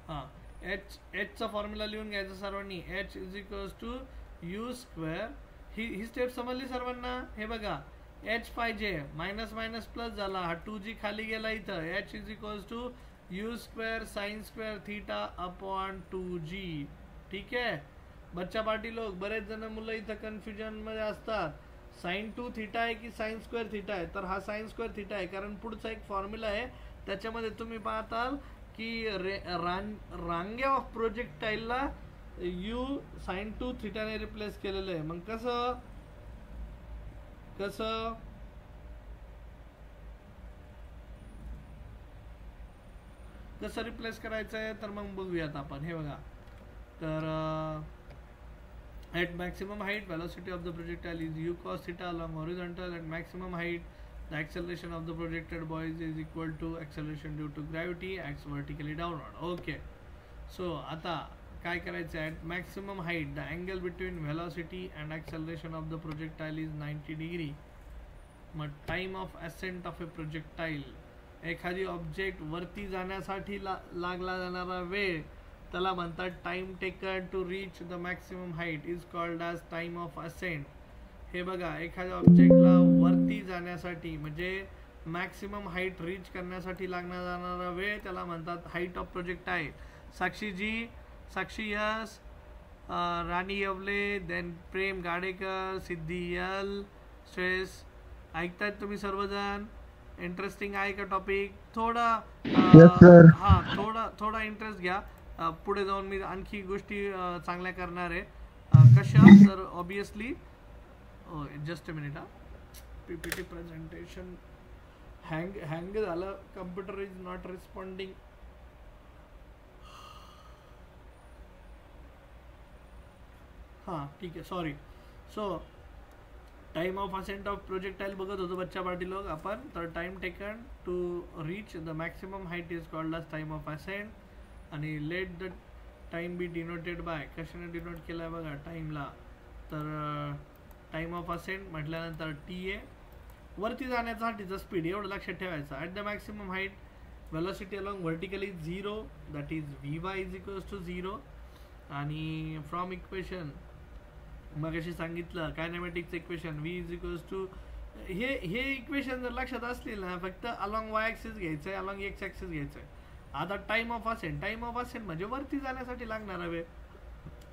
Speaker 1: हां एचचा फॉर्म्युला लिहून घ्यायचा सर्वांनी. H is equals to U square. ही स्टेप समजली सर्वांना. हे बघा एच पाहिजे, मायनस मायनस प्लस झाला, हा 2g खाली गेला इथं. H is equals to U square sine square theta upon 2g. ठीक आहे बच्चा पार्टी लोक, बरेच जण मुलं इथं कन्फ्युजन मध्ये असतात. साइन 2 थीटा आहे की साइन स्क्वेअर थीटा आहे, तर हा साइन स्क्वेअर थीटा आहे कारण पुढचा एक फॉर्म्युला आहे त्याच्यामध्ये तुम्ही पाहताल की रांगे ऑफ प्रोजेक्टाईलला यू साइन 2 थीटाने रिप्लेस केलेलं आहे. मग कसं रिप्लेस करायचं आहे तर मग बघूयात आपण. हे बघा, तर at maximum height velocity of the projectile is u cos theta along horizontal. At maximum height the acceleration of the projected body is equal to acceleration due to gravity acts vertically downward. Okay, so आता काय करायचं आहे, at maximum height the angle between velocity and acceleration of the projectile is 90 degree. मग time of ascent of a projectile, एखादी object वरती जाण्यासाठी लागला जाणारा वेळ त्याला म्हणतात time taken to reach the maximum height is called as time of ascent. हे बघा एखाद्या ऑब्जेक्टला वरती जाण्यासाठी म्हणजे मॅक्सिमम हाईट रीच करण्यासाठी लागणार जाणारा वेळ त्याला म्हणतात height of projectile. Sakshiji, Sakshi yes, Rani Yewale, then Prem Gadekar, Siddhi L, Shreyas, ऐकतायत तुम्ही सर्वजण? इंटरेस्टिंग आहे का टॉपिक? थोडा थोडा इंटरेस्ट घ्या. पुढे जाऊन मी आणखी गोष्टी चांगल्या करणार आहे. कशा तर obviously just a minute, PPT presentation hang झालं, कम्प्युटर इज नॉट रिस्पॉन्डिंग. हां ठीक आहे, sorry. So time of ascent of projectile बघत होतो बच्चा पार्टी लोक आपण. तर time taken to reach the maximum height is called as time of ascent. आणि let the time be denoted by, कशाने डिनोट केला आहे बघा टाईमला, तर टाइम ऑफ असेंट म्हटल्यानंतर टी ए. वरती जाण्यासाठीचा स्पीड एवढं लक्षात ठेवायचं. At the maximum height velocity along vertically 0, that is vy is equals to 0. आणि फ्रॉम इक्वेशन मग अशी सांगितलं kinematics equation v is equals to, हे इक्वेशन जर लक्षात असतील ना फक्त अलॉंग y ॲक्सिस घ्यायचं आहे, अलॉंग x ॲक्सिस घ्यायचं आहे. आता टाइम ऑफ असेंट म्हणजे वरती जाण्यासाठी लागणारा वेळ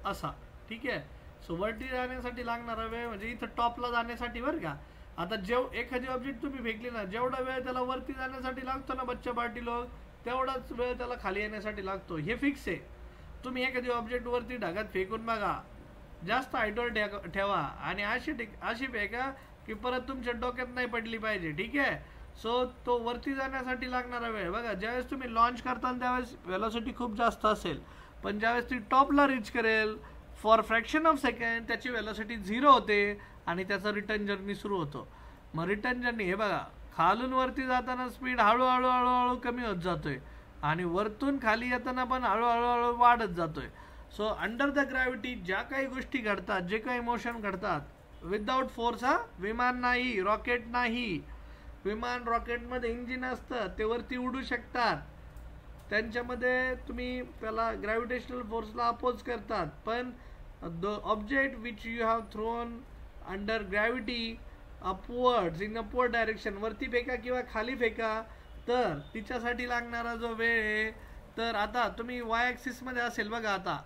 Speaker 1: असा. ठीक आहे, सो वरती जाण्यासाठी लागणारा वेळ म्हणजे इथं टॉपला जाण्यासाठी बरं का. आता एखादी ऑब्जेक्ट तुम्ही फेकली ना, जेवढा वेळ त्याला वरती जाण्यासाठी लागतो ना बच्चा पार्टी लोक, तेवढाच वेळ त्याला खाली येण्यासाठी लागतो. हे फिक्स आहे. तुम्ही एखादी ऑब्जेक्ट वरती ढगात फेकून बघा, जास्त हाईटवर ठेवा आणि अशी फेका की परत तुमच्या डोक्यात नाही पडली पाहिजे. ठीक आहे, सो तो वरती जाण्यासाठी लागणारा वेळ बघा, ज्यावेळेस तुम्ही लॉन्च करताना त्यावेळेस वेलॉसिटी खूप जास्त असेल, पण ज्यावेळेस ती टॉपला रीच करेल फॉर फ्रॅक्शन ऑफ सेकंड त्याची वेलॉसिटी 0 होते आणि त्याचा रिटर्न जर्नी सुरू होतो. मग रिटर्न जर्नी हे बघा, खालून वरती जाताना स्पीड हळूहळू कमी होत जातोय आणि वरतून खाली येताना पण हळूहळू वाढत जातोय. सो अंडर द ग्रॅव्हिटी ज्या काही गोष्टी घडतात, जे काही मोशन घडतात, विदाउट फोर्स, हा विमान नाही, रॉकेट नाही. विमान रॉकेटमध्ये इंजिन असतं, ते वरती उडू शकतात, त्यांच्यामध्ये तुम्ही त्याला ग्रॅव्हिटेशनल फोर्सला अपोज करतात. पण the object which you have thrown under gravity upwards in upward direction, वरती फेका किंवा खाली फेका, तर तिच्यासाठी लागणारा जो वेळ आहे, तर आता तुम्ही वाय ॲक्सिसमध्ये असेल बघा आता,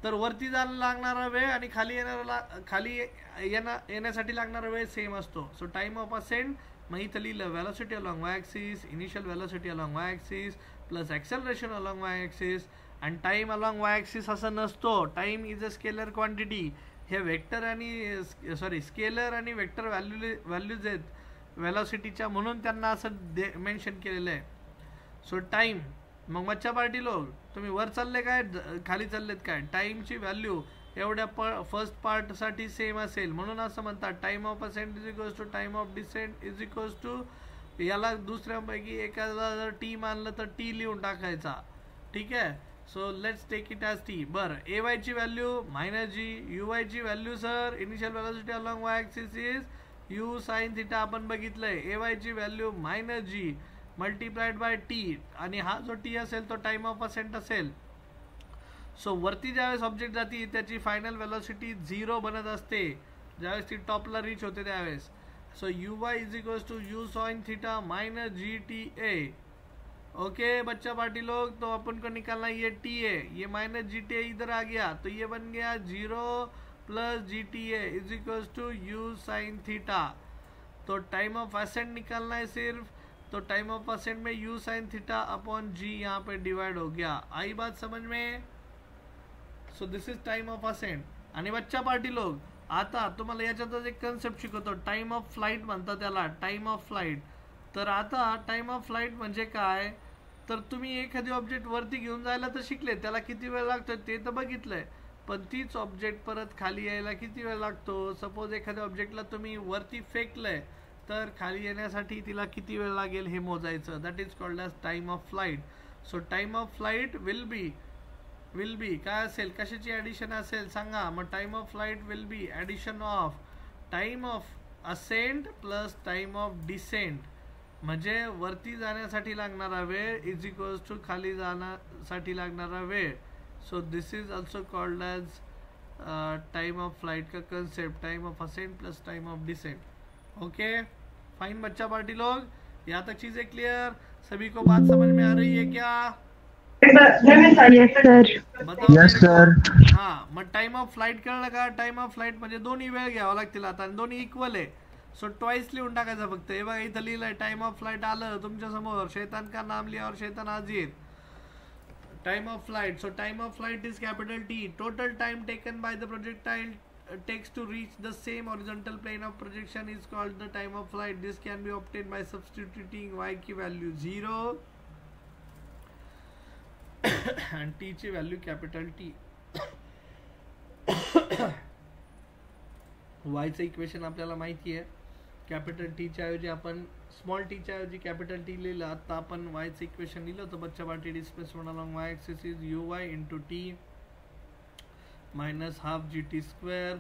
Speaker 1: तर वरती जायला लागणारा वेळ आणि खाली येण्यासाठी लागणारा वेळ सेम असतो. सो टाइम ऑफ असेंट मग इथं लिहिलं velocity along Y axis, initial velocity along Y axis plus acceleration along Y axis. आणि टाइम अलॉंग वाय ॲक्सिस असं नसतो. Time is a scalar quantity. हे वेक्टर आणि स्केलर आणि वेक्टर व्हॅल्यूज आहेत वेलॉसिटीच्या, म्हणून त्यांना असं मेन्शन केलेलं आहे. सो टाइम मग मच्छा पार्टी लोक तुम्ही वर चालले काय खाली चाललेत काय, टाइमची व्हॅल्यू एवढ्या फर्स्ट पार्टसाठी सेम असेल, म्हणून असं म्हणतात time of ascent is equals to time of descent is equals to, याला दुसऱ्यापैकी एखादा जर टी मानलं तर टी लिहून टाकायचा. ठीक आहे, so let's take it as t. बरं, ए वायची व्हॅल्यू मायनस जी, यू वायची value sir initial velocity along Y axis is u sine theta. आपण बघितलंय ए वायची value minus g multiplied by t, आणि हा जो टी असेल तो टाइम ऑफ असेंट असेल. सो वरती ज्यावेळेस ऑब्जेक्ट जाते त्याची फायनल व्हेलॉसिटी 0 बनत असते ज्यावेळेस ती टॉपला रीच होते त्यावेळेस. So U Y is equals to you sine theta minus G T A. Okay बच्चा पार्टी लोग, तो अपन को निकालना ये टी ए, ये माइनस जी टी ए इधर आ गया तो ये बन गया 0 plus G T A is equals to you sine theta. तो टाइम ऑफ असेंट निकालना है सिर्फ, तो टाइम ऑफ असेंट में U sine theta upon G यहाँ पे डिवाइड हो गया. आई बात समझ में? So this is time of ascent. आणि बच्चा पार्टी लोग, आता तुम्हाला याच्यातच एक कन्सेप्ट शिकवतो, टाइम ऑफ फ्लाइट म्हणतात त्याला, टाइम ऑफ फ्लाइट. तर आता टाइम ऑफ फ्लाइट म्हणजे काय, तर तुम्ही एखादी ऑब्जेक्ट वरती घेऊन जायला तर शिकले, त्याला किती वेळ लागतो ते तर बघितलंय, पण तीच ऑब्जेक्ट परत खाली यायला किती वेळ लागतो. सपोज एखाद्या ऑब्जेक्टला तुम्ही वरती फेकलंय तर खाली येण्यासाठी तिला किती वेळ लागेल हे मोजायचं. That is called as time of flight. So time of flight will be काय असेल, कशाची ॲडिशन असेल सांगा. मग time of flight will be addition of time of ascent plus time of descent, म्हणजे वरती जाण्यासाठी लागणारा वेळ इज इक्वल्स टू खाली जाण्यासाठी लागणारा वेळ. So this is also called as time of flight का concept, time of ascent plus time of descent. Okay fine बच्चा पार्टी लोग, यहाँ तक चीजें क्लियर, सभी को बात समझ में आ रही है क्या?
Speaker 2: Yes sir.
Speaker 1: हाँ, मग टाइम ऑफ फ्लाइट कळलं का? टाइम ऑफ फ्लाइट म्हणजे दोन्ही वेळ घ्यावा लागतील आता, आणि दोन्ही इक्वल आहे. सो ट्वाइस लिहून टाकायचं फक्त. हे बघा इथं लिहिलंय टाइम ऑफ फ्लाइट आलं तुमच्या समोर, शैतान का नाम लिया और शैतान हाजिर. Time of flight, so time of flight is capital T. Total time taken by the projectile takes to reach the same horizontal plane of projection is called the time of flight. This can be obtained by substituting y की value 0 and t ची value capital T. y चं equation आपल्याला माहिती आहे, capital T च्या ऐवजी आपण small T च्या ऐवजी कॅपिटल टी लिहिलं. आता आपण y चं इक्वेशन लिहिलं होतं बच्चा party, displacement along y axis is uy into t minus half G T square.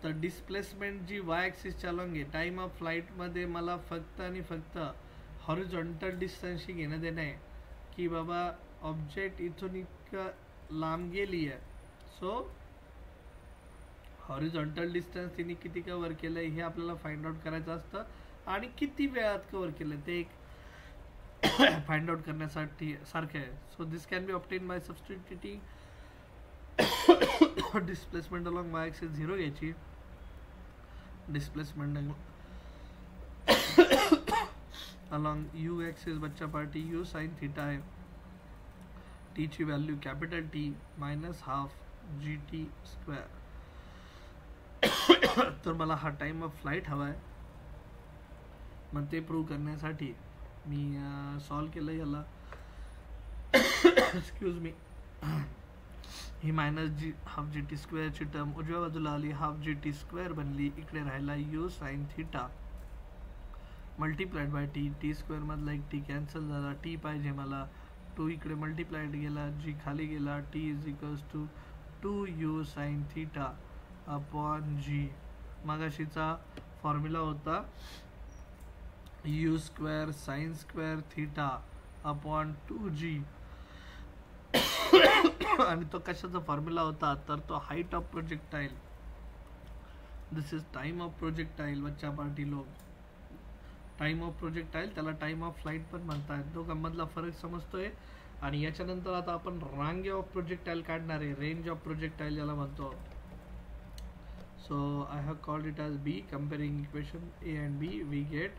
Speaker 1: तर डिस्प्लेसमेंट जी वाय ॲक्सिसच्या अलॉंग आहे, टाइम ऑफ फ्लाईटमध्ये मला फक्त आणि फक्त हॉरिझॉन्टल डिस्टन्सशी घेणं देणं आहे की बाबा ऑब्जेक्ट इथून इतकं लांब गेली आहे. सो हॉरिझॉन्टल डिस्टन्स तिने किती कव्हर केलं आहे हे आपल्याला फाइंड आउट करायचं असतं, आणि किती वेळात कव्हर केलं ते एक फाइंड आउट करण्यासाठी सारखं आहे. So this can be obtain by substituting displacement along Y axis 0 घ्यायची, डिस्प्लेसमेंट अलॉंग यू ॲक्सिस बच्चा पार्टी यू साइन थीटा आहे, टी ची value capital T minus half G T square. तर मला हा टाइम ऑफ फ्लाइट हवा आहे. मग ते प्रूव्ह करण्यासाठी मी सॉल्व केलं याला. एक्सक्यूज मी, ही मायनस जी हाफ जी टी स्क्वेअरची टर्म उजव्या बाजूला आली, हाफ जी टी स्क्वेअर बनली, इकडे राहिला you sine theta multiplied by T. T square मधला एक टी कॅन्सल झाला, टी पाहिजे मला, 2 इकडे मल्टिप्लाइड गेला, जी खाली गेला, t is equals to 2 u sine theta upon g. मगाशीचा फॉर्म्युला होता u square sine square theta upon 2g, आणि तो कशाचा फॉर्म्युला होता, तर तो height of projectile. This is time of projectile बच्चा पार्टी लोग. टाइम ऑफ प्रोजेक्टाइल त्याला टाइम ऑफ फ्लाइट पण म्हणतात. दोघांमधला फरक समजतोय. आणि याच्यानंतर आता आपण रांगे ऑफ प्रोजेक्टाइल काढणार आहे, रेंज ऑफ प्रोजेक्टाइल याला म्हणतो. So I have called it as B. Comparing equation A and B we get.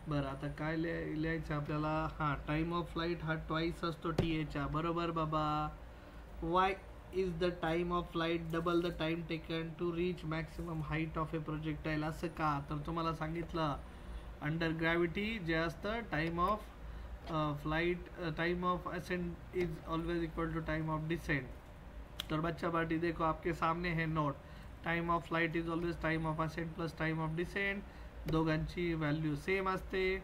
Speaker 1: बरं, आता काय लिहायचं आपल्याला? हां, टाइम ऑफ फ्लाइट हा ट्वाइस असतो टी एच्या, बरोबर बाबा. Y is the time of flight double the time taken to reach maximum height of a projectile. असं का? तर तुम्हाला सांगितलं अंडर ग्रॅव्हिटी जे असतं time of flight, time of ascent is always equal to time of descent. तर बच्चा party देखो आपके सामने है note, time of flight is always time of ascent plus time of descent. दोघांची व्हॅल्यू सेम असते,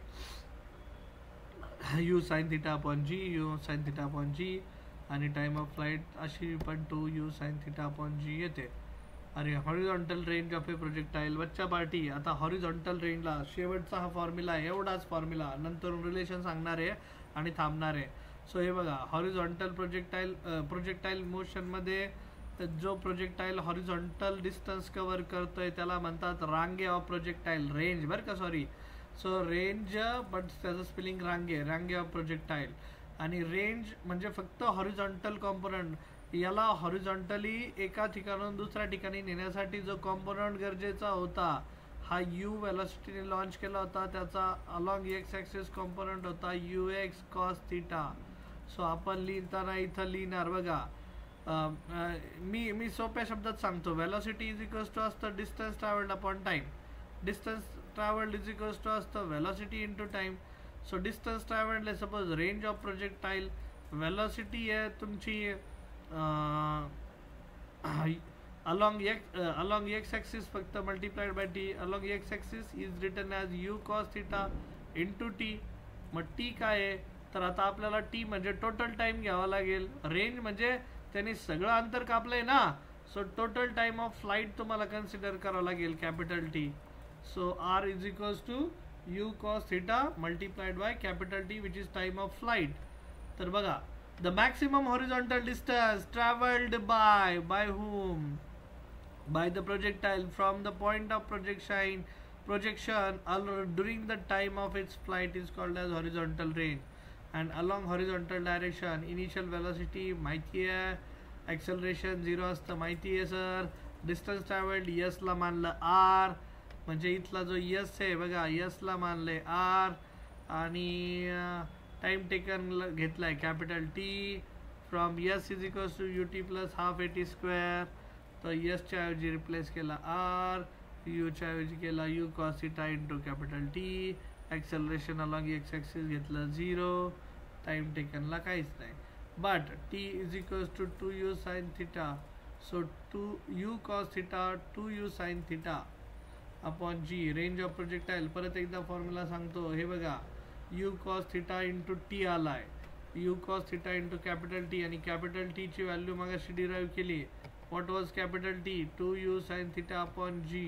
Speaker 1: u sine theta upon g, u sine theta upon g. आणि time of flight अशी पण 2u sin θ अपॉन g येते. आणि horizontal range of a projectile बच्चा party. आता horizontal रेंजला शेवटचा हा फॉर्म्युला आहे, एवढाच फॉर्म्युला, नंतर रिलेशन सांगणार आहे आणि थांबणार आहे. सो हे बघा, हॉरिझॉन्टल प्रोजेक्टाईल मोशनमध्ये जो प्रोजेक्टाईल हॉरिझॉन्टल डिस्टन्स कव्हर करतोय त्याला म्हणतात रांगे ऑफ प्रोजेक्टाईल, रेंज बरं का, सॉरी. सो रेंज, बट त्याचं स्पेलिंग रांगे ऑफ प्रोजेक्टाईल. आणि रेंज म्हणजे फक्त हॉरिझॉन्टल कॉम्पोनंट. याला हॉरिझॉन्टली एका ठिकाणाहून दुसऱ्या ठिकाणी नेण्यासाठी जो कॉम्पोनंट गरजेचा होता, हा यू वेलोसिटीने लॉन्च केला होता, त्याचा अलॉंग एक्स ॲक्सिस कॉम्पोनंट होता ux cos θ. सो आपण लिहिताना इथं लिहिणार बघा, मी सोप्या शब्दात सांगतो. वेलोसिटी इज इक्वल्स टू असतं distance travelled upon time. Distance travelled is equals to असतं velocity into time. So distance travelled आहे suppose range of projectile, velocity आहे तुमची along x axis फक्त multiplied by t. along x axis is written as u cos θ into t. मग t काय आहे, तर आता आपल्याला t म्हणजे टोटल टाइम घ्यावा लागेल. रेंज म्हणजे त्याने सगळं अंतर कापलंय ना, so total time of flight तुम्हाला कन्सिडर करावं लागेल, capital T. So r is equals to u cos θ multiplied by capital T which is time of flight. तर बघा, the maximum horizontal distance traveled by whom? By the projectile from the point of projection during the time of its flight is called as horizontal range. And along horizontal direction, initial velocity माहिती आहे, acceleration 0 असतं माहिती आहे sir. distance traveled s ला मानलं r, म्हणजे इथला जो s आहे बघा, s ला मानले r. आणि टाइम टेकन घेतलाय capital T. From s is equals to ut plus half at square. तर s च्या ऐवजी रिप्लेस केला r, u च्या ऐवजी केला u cos θ into capital T. Acceleration along x axis घेतलं 0, टाइम टेकनला काहीच नाही. But t is equals to 2u sin θ. So 2u cos θ 2u sin θ upon g, range of projectile. परत एकदा फॉर्म्युला सांगतो, हे बघा, u cos θ इंटू टी आलाय, u cos θ into capital T. आणि कॅपिटल T ची व्हॅल्यू मगाशी डिराईव्ह केली. What was capital T? 2u sin θ upon g.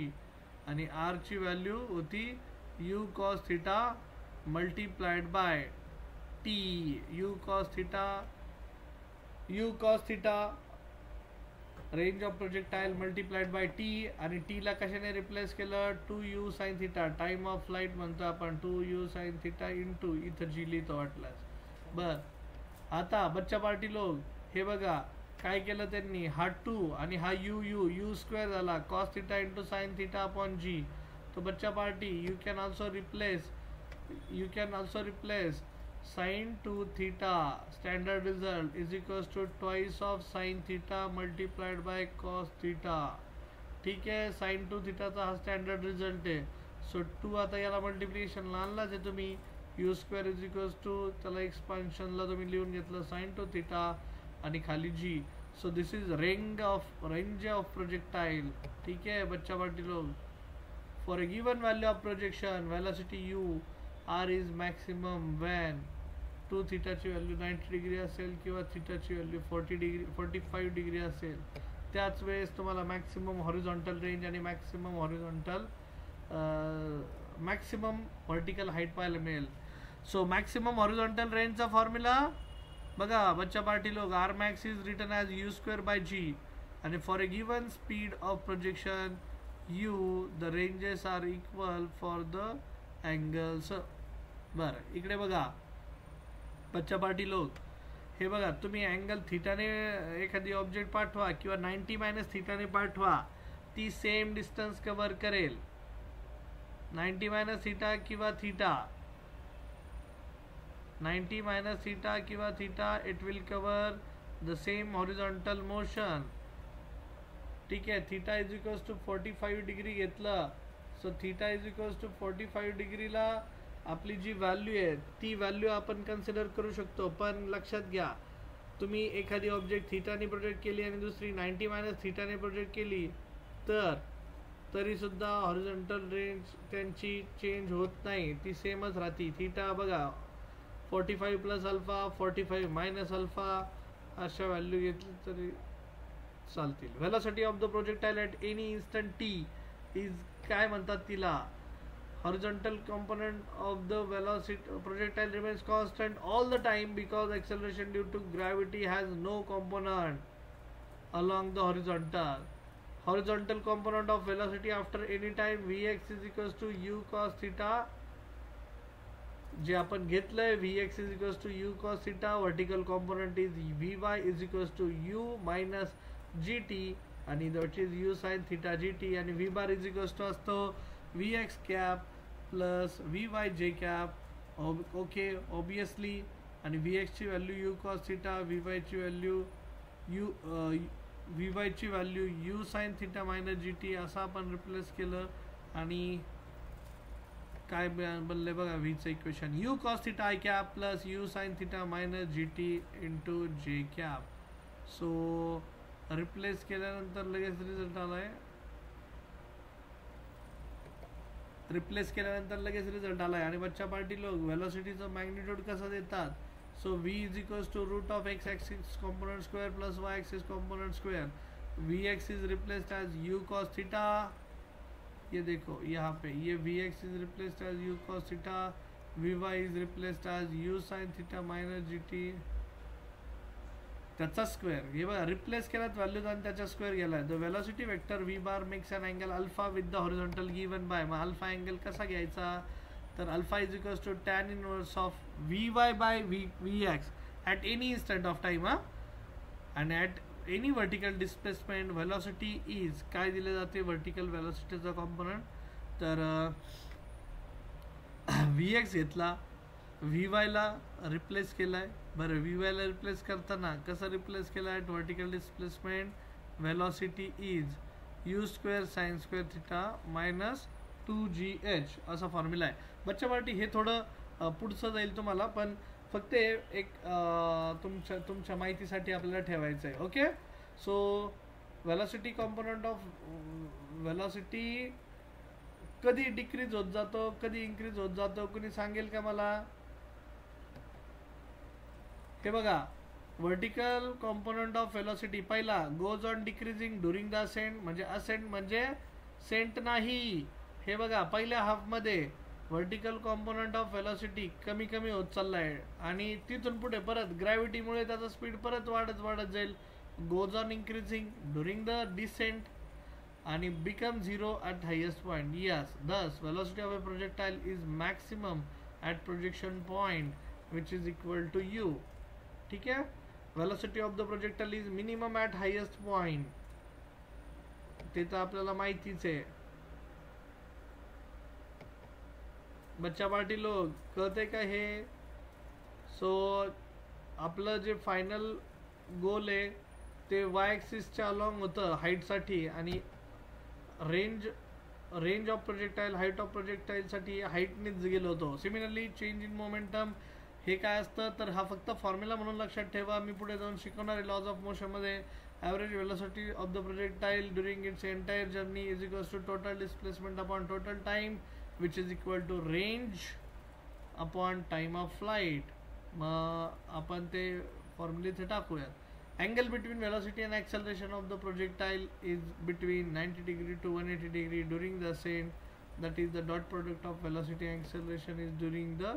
Speaker 1: आणि r ची व्हॅल्यू होती u cos θ multiplied by t. u cos θ range of projectile multiplied by t. आणि t ला कशाने रिप्लेस केलं? 2u sin θ, time of flight म्हणतो आपण, 2u sin θ इंटू इथं g लिहितो वाटल्यास. बर, आता बच्चा पार्टी लोक हे बघा काय केलं त्यांनी, हा 2 आणि हा u स्क्वेअर झाला, cos θ into sin θ upon g. तो बच्चा party you can also replace sin 2θ standard result is equals to twice of sin θ multiplied by cos θ. ठीक आहे, sin 2θ चा हा स्टँडर्ड रिझल्ट आहे. सो 2 आता याला मल्टिप्लिकेशनला आणलाच आहे तुम्ही, u square is equals to, त्याला एक्सपान्शनला तुम्ही लिहून घेतलं sin 2θ आणि खाली g. So this is range of projectile. ठीक आहे बच्चा पार्टी लोग, for a given value of projection velocity u, r is maximum when 2θ ची व्हॅल्यू 90 डिग्री असेल किंवा θ ची व्हॅल्यू 45 डिग्री असेल. त्याच वेळेस तुम्हाला मॅक्सिमम हॉरिझॉन्टल रेंज आणि मॅक्सिमम व्हर्टिकल हाईट पाहायला मिळेल. सो मॅक्सिमम हॉरिझॉन्टल रेंजचा फॉर्म्युला बघा बच्चा पार्टी लोक, R max is written as u square by g. आणि for a given speed of projection u, the ranges are equal for the angles. बरं, इकडे बघा बच्चा पार्टी लोक, हे बघा, तुम्ही अँगल थीटाने एखादी ऑब्जेक्ट पाठवा किंवा 90 मायनस थीटाने पाठवा, ती सेम डिस्टन्स कव्हर करेल. 90 मायनस थीटा किंवा थीटा, 90 मायनस थीटा किंवा theta, it will cover the same horizontal motion. ठीक आहे, theta is equals to 45 degree घेतलं. So theta is equals to 45 डिग्रीला आपली जी व्हॅल्यू आहे ती व्हॅल्यू आपण कन्सिडर करू शकतो. पण लक्षात घ्या, तुम्ही एखादी ऑब्जेक्ट थीटाने प्रोजेक्ट केली आणि दुसरी 90 मायनस थीटाने प्रोजेक्ट केली तर तरीसुद्धा हॉरिझॉन्टल रेंज त्यांची चेंज होत नाही, ती सेमच राहते. थीटा बघा 45 प्लस अल्फा, 45 मायनस अल्फा, अशा व्हॅल्यू घेतली तरी चालतील. Velocity of the projectile at any instant T is काय म्हणतात तिला, horizontal component of the velocity projectile remains constant all the time because acceleration due to gravity has no component along the horizontal component of velocity after any time vx is equals to u cos theta, जे आपण घेतलंय vx is equals to u cos theta, vertical component is vy is equals to u minus gt आणि that is u sin theta gt आणि v bar is equals to असतो vx cap plus vy j cap okay obviously, आणि vx ची value u cos theta, vy ची value vy ची value u sin theta minus gt असं आपण replace केलं आणि काय बनले बघा v चं equation u cos theta i cap plus u sin theta minus gt into j cap. So replace केल्यानंतर लगेच रिझल्ट आलाय, रिप्लेस केल्यानंतर लगेच रिझल्ट आलाय. आणि बच्चा पार्टी लोक व्हेलॉसिटीचं मॅग्निट्यूड कसं देतात, so v is equals to root of x axis component square plus y axis component square, vx is replaced as u cos theta, ये देखो यहाँ पे ये vx is replaced as u cos theta, vy is replaced as u sin theta minus gt त्याचा square. हे बघा replace केल्यात values आणि त्याचा स्क्वेअर गेलाय. The velocity vector v bar makes an angle alpha with the horizontal given by, मग alpha angle कसा घ्यायचा, तर alpha is equals to tan inverse of vy by vx at any instant of time आणि at any vertical displacement velocity is काय दिले जाते, vertical वेलोसिटीचा component, तर vx घेतला, vy ला रिप्लेस केलाय. बरं vy ला रिप्लेस करताना कसं रिप्लेस केला, at vertical displacement velocity is u square sine square theta minus 2gh असा फॉर्म्युला आहे. बच्चा पार्टी हे थोडं पुढचं जाईल तुम्हाला, पण फक्त एक तुमच्या माहितीसाठी आपल्याला ठेवायचं आहे. Okay, so velocity component of velocity कधी डिक्रीज होत जातो, कधी इन्क्रीज होत जातो, कोणी सांगेल का मला. हे बघा वर्टिकल कॉम्पोनंट ऑफ वेलोसिटी पहिला goes on decreasing during the ascent, म्हणजे असेंट म्हणजे सेंट नाही. हे बघा पहिल्या हाफमध्ये वर्टिकल कॉम्पोनंट ऑफ वेलोसिटी कमी कमी होत चाललाय आणि तिथून पुढे परत ग्रॅव्हिटीमुळे त्याचा स्पीड परत वाढत जाईल, goes on increasing during the descent आणि become zero at highest point. Yes, thus velocity of a projectile is maximum at projection point which is equal to u. ठीक आहे, velocity of the projectile is minimum at highest point, ते तर आपल्याला माहितीच आहे. बच्चा party लोक कळते का हे. सो आपलं जे फायनल गोल आहे ते वाय ॲक्सिसच्या अलॉंग होतं हाईटसाठी आणि range of projectile, height of प्रोजेक्टाइलसाठी हाईटनेच गेलो होतो. सिमिलरली चेंज इन मोमेंटम हे काय असतं, तर हा फक्त फॉर्म्युला म्हणून लक्षात ठेवा, मी पुढे जाऊन शिकवणार आहे लॉज ऑफ मोशनमध्ये. Average velocity of the projectile during its entire journey is equals to total displacement upon total time which is equal to range upon time of flight. मग आपण ते फॉर्म्युले इथे टाकूयात. Angle between velocity and acceleration of the projectile is between 90 degree to 180 degree during the ascent. That is the dot product of velocity and acceleration is during the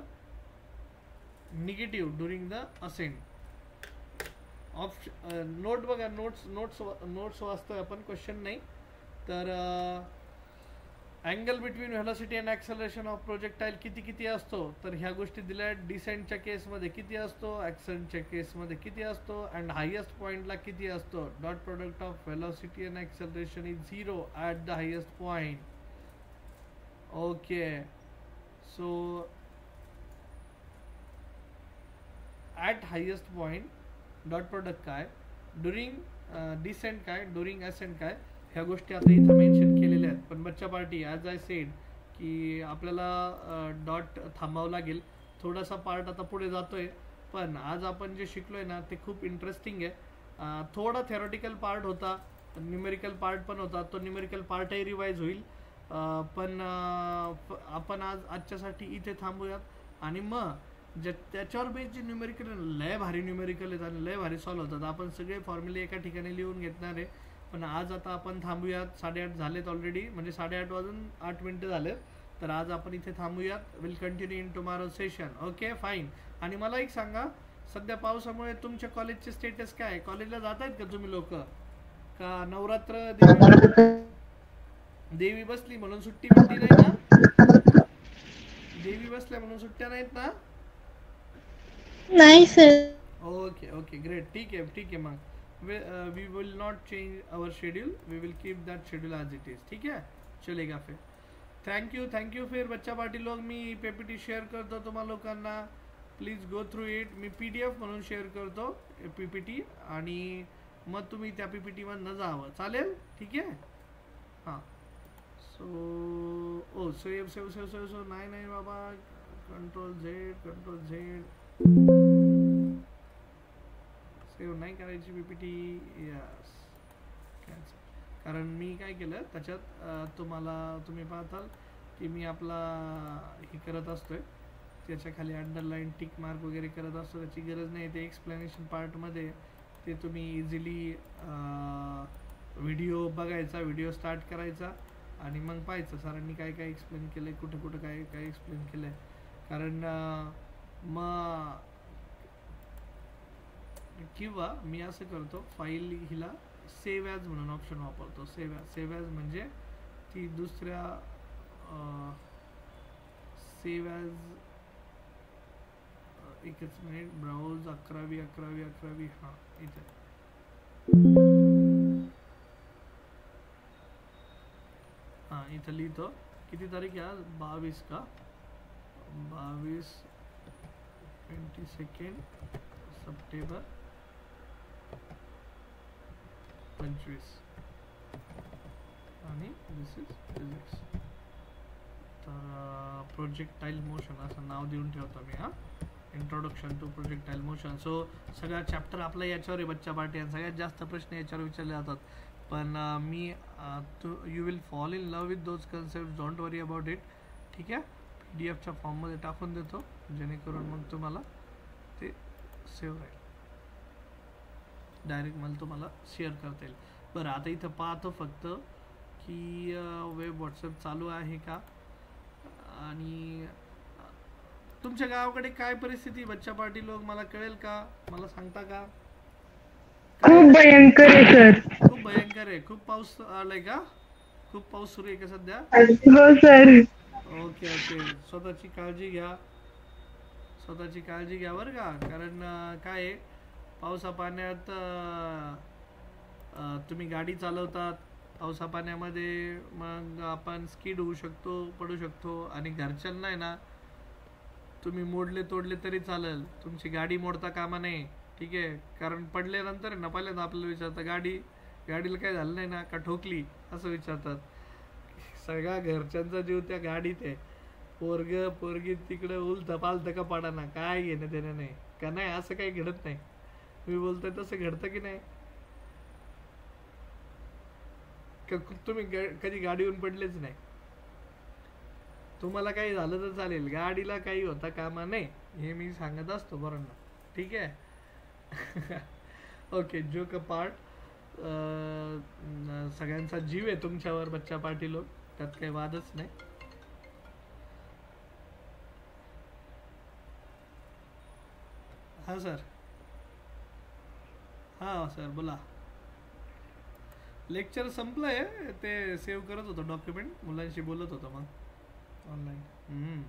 Speaker 1: negative during the ascent. Note बघा, notes वाचतोय आपण, question नाही. तर angle between velocity and acceleration of projectile किती असतो, तर ह्या गोष्टी दिल्या. डिसेंटच्या केसमध्ये किती असतो, ॲक्सेंटच्या केसमध्ये किती असतो, अँड हायेस्ट पॉईंटला किती असतो. Dot product of velocity and acceleration is 0 at the highest point. Okay, so at highest point dot product काय, ड्युरिंग डिसेंट काय, ड्युरिंग असेंट काय, ह्या गोष्टी आता इथं मेन्शन केलेल्या आहेत. पण बच्चा पार्टी ॲज आय सेड की आपल्याला डॉट थांबावं लागेल. थोडासा पार्ट आता पुढे जातोय, पण आज आपण जे शिकलोय ना ते खूप इंटरेस्टिंग आहे. थोडा थेरॉटिकल पार्ट होता, न्यूमेरिकल पार्ट पण होता, तो न्यूमेरिकल पार्टही रिवाइज होईल. पण आपण आजच्यासाठी इथे थांबूयात आणि मग त्याच्यावर बेसचे न्यूमेरिकल लय भारी न्यूमेरिकल आहेत आणि लय भारी सॉल्व्ह होतात. आपण सगळे फॉर्म्युले एका ठिकाणी लिहून घेतणार आहे. पण आज आता आपण थांबूयात. 8:30 झालेत ऑलरेडी, म्हणजे 8:30 वाजून 8 मिनिटं झालेत. तर आज आपण इथे थांबूयात. Will continue in tomorrow session. Okay fine. आणि मला एक सांगा, सध्या पावसामुळे तुमच्या कॉलेजचे स्टेटस काय आहे? कॉलेजला जात आहेत का तुम्ही लोक? का नवरात्र देवी बसली म्हणून सुट्टी बिट्टी नाही ना? देवी बसल्या म्हणून सुट्ट्या नाहीत ना?
Speaker 2: नाही सर.
Speaker 1: Okay okay great. ठीक आहे मग we will not change our schedule. We will keep that schedule as it is. ठीक है, चलेगा फिर. थँक यू फिर बच्चा पार्टी लोग. मी पीपीटी शेअर करतो तुम्हा लोकांना. Please go through it. Me PDF म्हणून शेअर करतो PPT, आणि मग तुम्ही त्या PPT मधनं जावं. चालेल? ठीक आहे. हां. सो सेव नाही बाबा. कंट्रोल Z सेव्ह नाही करायची PPT. Yes, cancel. कारण मी काय केलं त्याच्यात, तुम्ही पाहताल की मी आपला हे करत असतोय, त्याच्या खाली अंडरलाईन टिक मार्क वगैरे करत असतो. त्याची गरज नाही. ते एक्सप्लेनेशन पार्टमध्ये ते तुम्ही इझिली व्हिडिओ बघायचा, व्हिडिओ स्टार्ट करायचा आणि मग पाहायचं सरांनी काय काय एक्सप्लेन केलं आहे, कुठं कुठं काय काय एक्सप्लेन केलं आहे. कारण मग किंवा मी असं करतो, फाईल हिला सेव्ह ॲज म्हणून ऑप्शन वापरतो. सेव्ह ॲज म्हणजे ती दुसऱ्या सेव्ह ॲज, एकच मिनिट, ब्राउज 11 हां इथे. हां इथं लिहितो. किती तारीख आहे आज? 22 का? 22 सप्टेंबर 25 आणि दिस इज फिजिक्स. तर प्रोजेक्टाईल मोशन असं नाव देऊन ठेवतो मी. हां, introduction to projectile motion. So सगळा चॅप्टर आपला याच्यावर आहे बच्चा पार्टी, आणि सगळ्यात जास्त प्रश्न याच्यावर विचारले जातात. पण me you will fall in love with those concept. Don't worry about it. ठीक आहे. PDFच्या फॉर्ममध्ये टाकून देतो, जेणेकरून मग तुम्हाला ते सेव्ह राहील. डायरेक्ट मला तुम्हाला शेअर करता येईल. बरं, आता इथं पाहतो फक्त की वेब व्हॉट्सअप चालू आहे का. आणि तुमच्या गावाकडे काय परिस्थिती बच्चा पार्टी लोक, मला कळेल का? मला सांगता का?
Speaker 2: खूप भयंकर आहे सर.
Speaker 1: खूप भयंकर आहे. खूप पाऊस आलाय का? खूप पाऊस सुरू आहे का सध्या?
Speaker 2: हो सर.
Speaker 1: ओके. स्वतःची काळजी घ्या बरं का. कारण काय आहे, पावसा पाण्यात तुम्ही गाडी चालवतात, पावसा पाण्यामध्ये मग आपण स्किड होऊ शकतो, पडू शकतो. आणि घरच्यांना आहे ना, तुम्ही मोडले तोडले तरी चालेल, तुमची गाडी मोडता कामा नये. ठीक आहे. कारण पडल्यानंतर ना पहिल्यांदा आपल्याला विचारतात, गाडीला काय झालं नाही ना, का ठोकली, असं विचारतात. सगळ्या घरच्यांचा जीव त्या गाडीत आहे. पोरगी तिकडे उलतं पालतं का पडा ना, काय घेणं देणं नाही का. नाही, असं काही घडत नाही. तुम्ही बोलताय तसं घडतं की नाही? तुम्ही कधी गाडीवरून पडलेच नाही. तुम्हाला काही झालं तर चालेल, गाडीला काही होता कामा नाही, हे मी सांगत असतो बरं ना. ठीक आहे. Okay, joke part. सगळ्यांचा जीव आहे तुमच्यावर बच्चा पार्टी लोक, त्यात काही वादच नाही. हां सर बोला. लेक्चर संपलंय, ते सेव्ह करत होतो डॉक्युमेंट, मुलांशी बोलत होतो मग ऑनलाईन.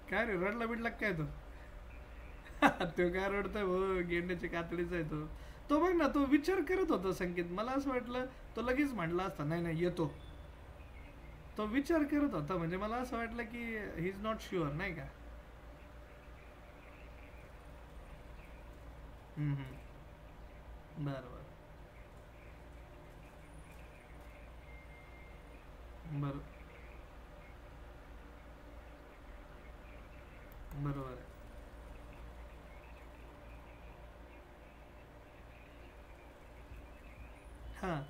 Speaker 1: काय रे, रडला बिडला काय तो? तो काय रडतोय भाऊ, गेंड्याच्या कातडीचा आहे तो बघ ना. तो विचार करत होता संकेत. मला असं वाटलं तो लगेच म्हणला असता नाही येतो. तो विचार करत होता, म्हणजे मला असं वाटलं की ही इज नॉट शुअर, नाही का. बरं बरोबर आहे. हां.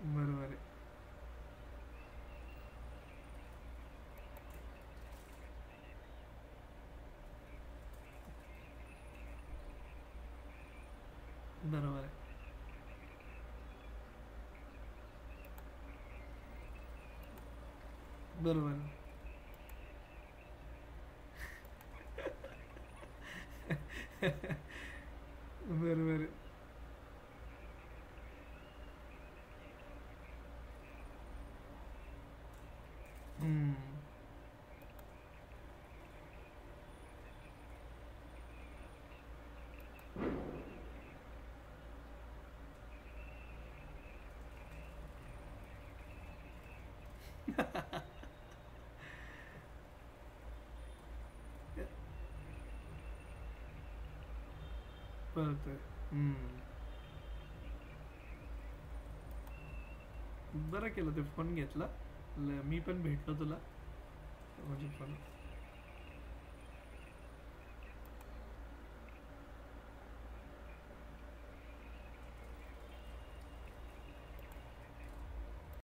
Speaker 1: बरोबर आहे. बरोबर आहे. बरोबर आहे. बरोबर आहे. हम्म. परत हम्म. बरं केलं ते फोन घेतला. मी पण भेटलो तुला म्हणजे फोन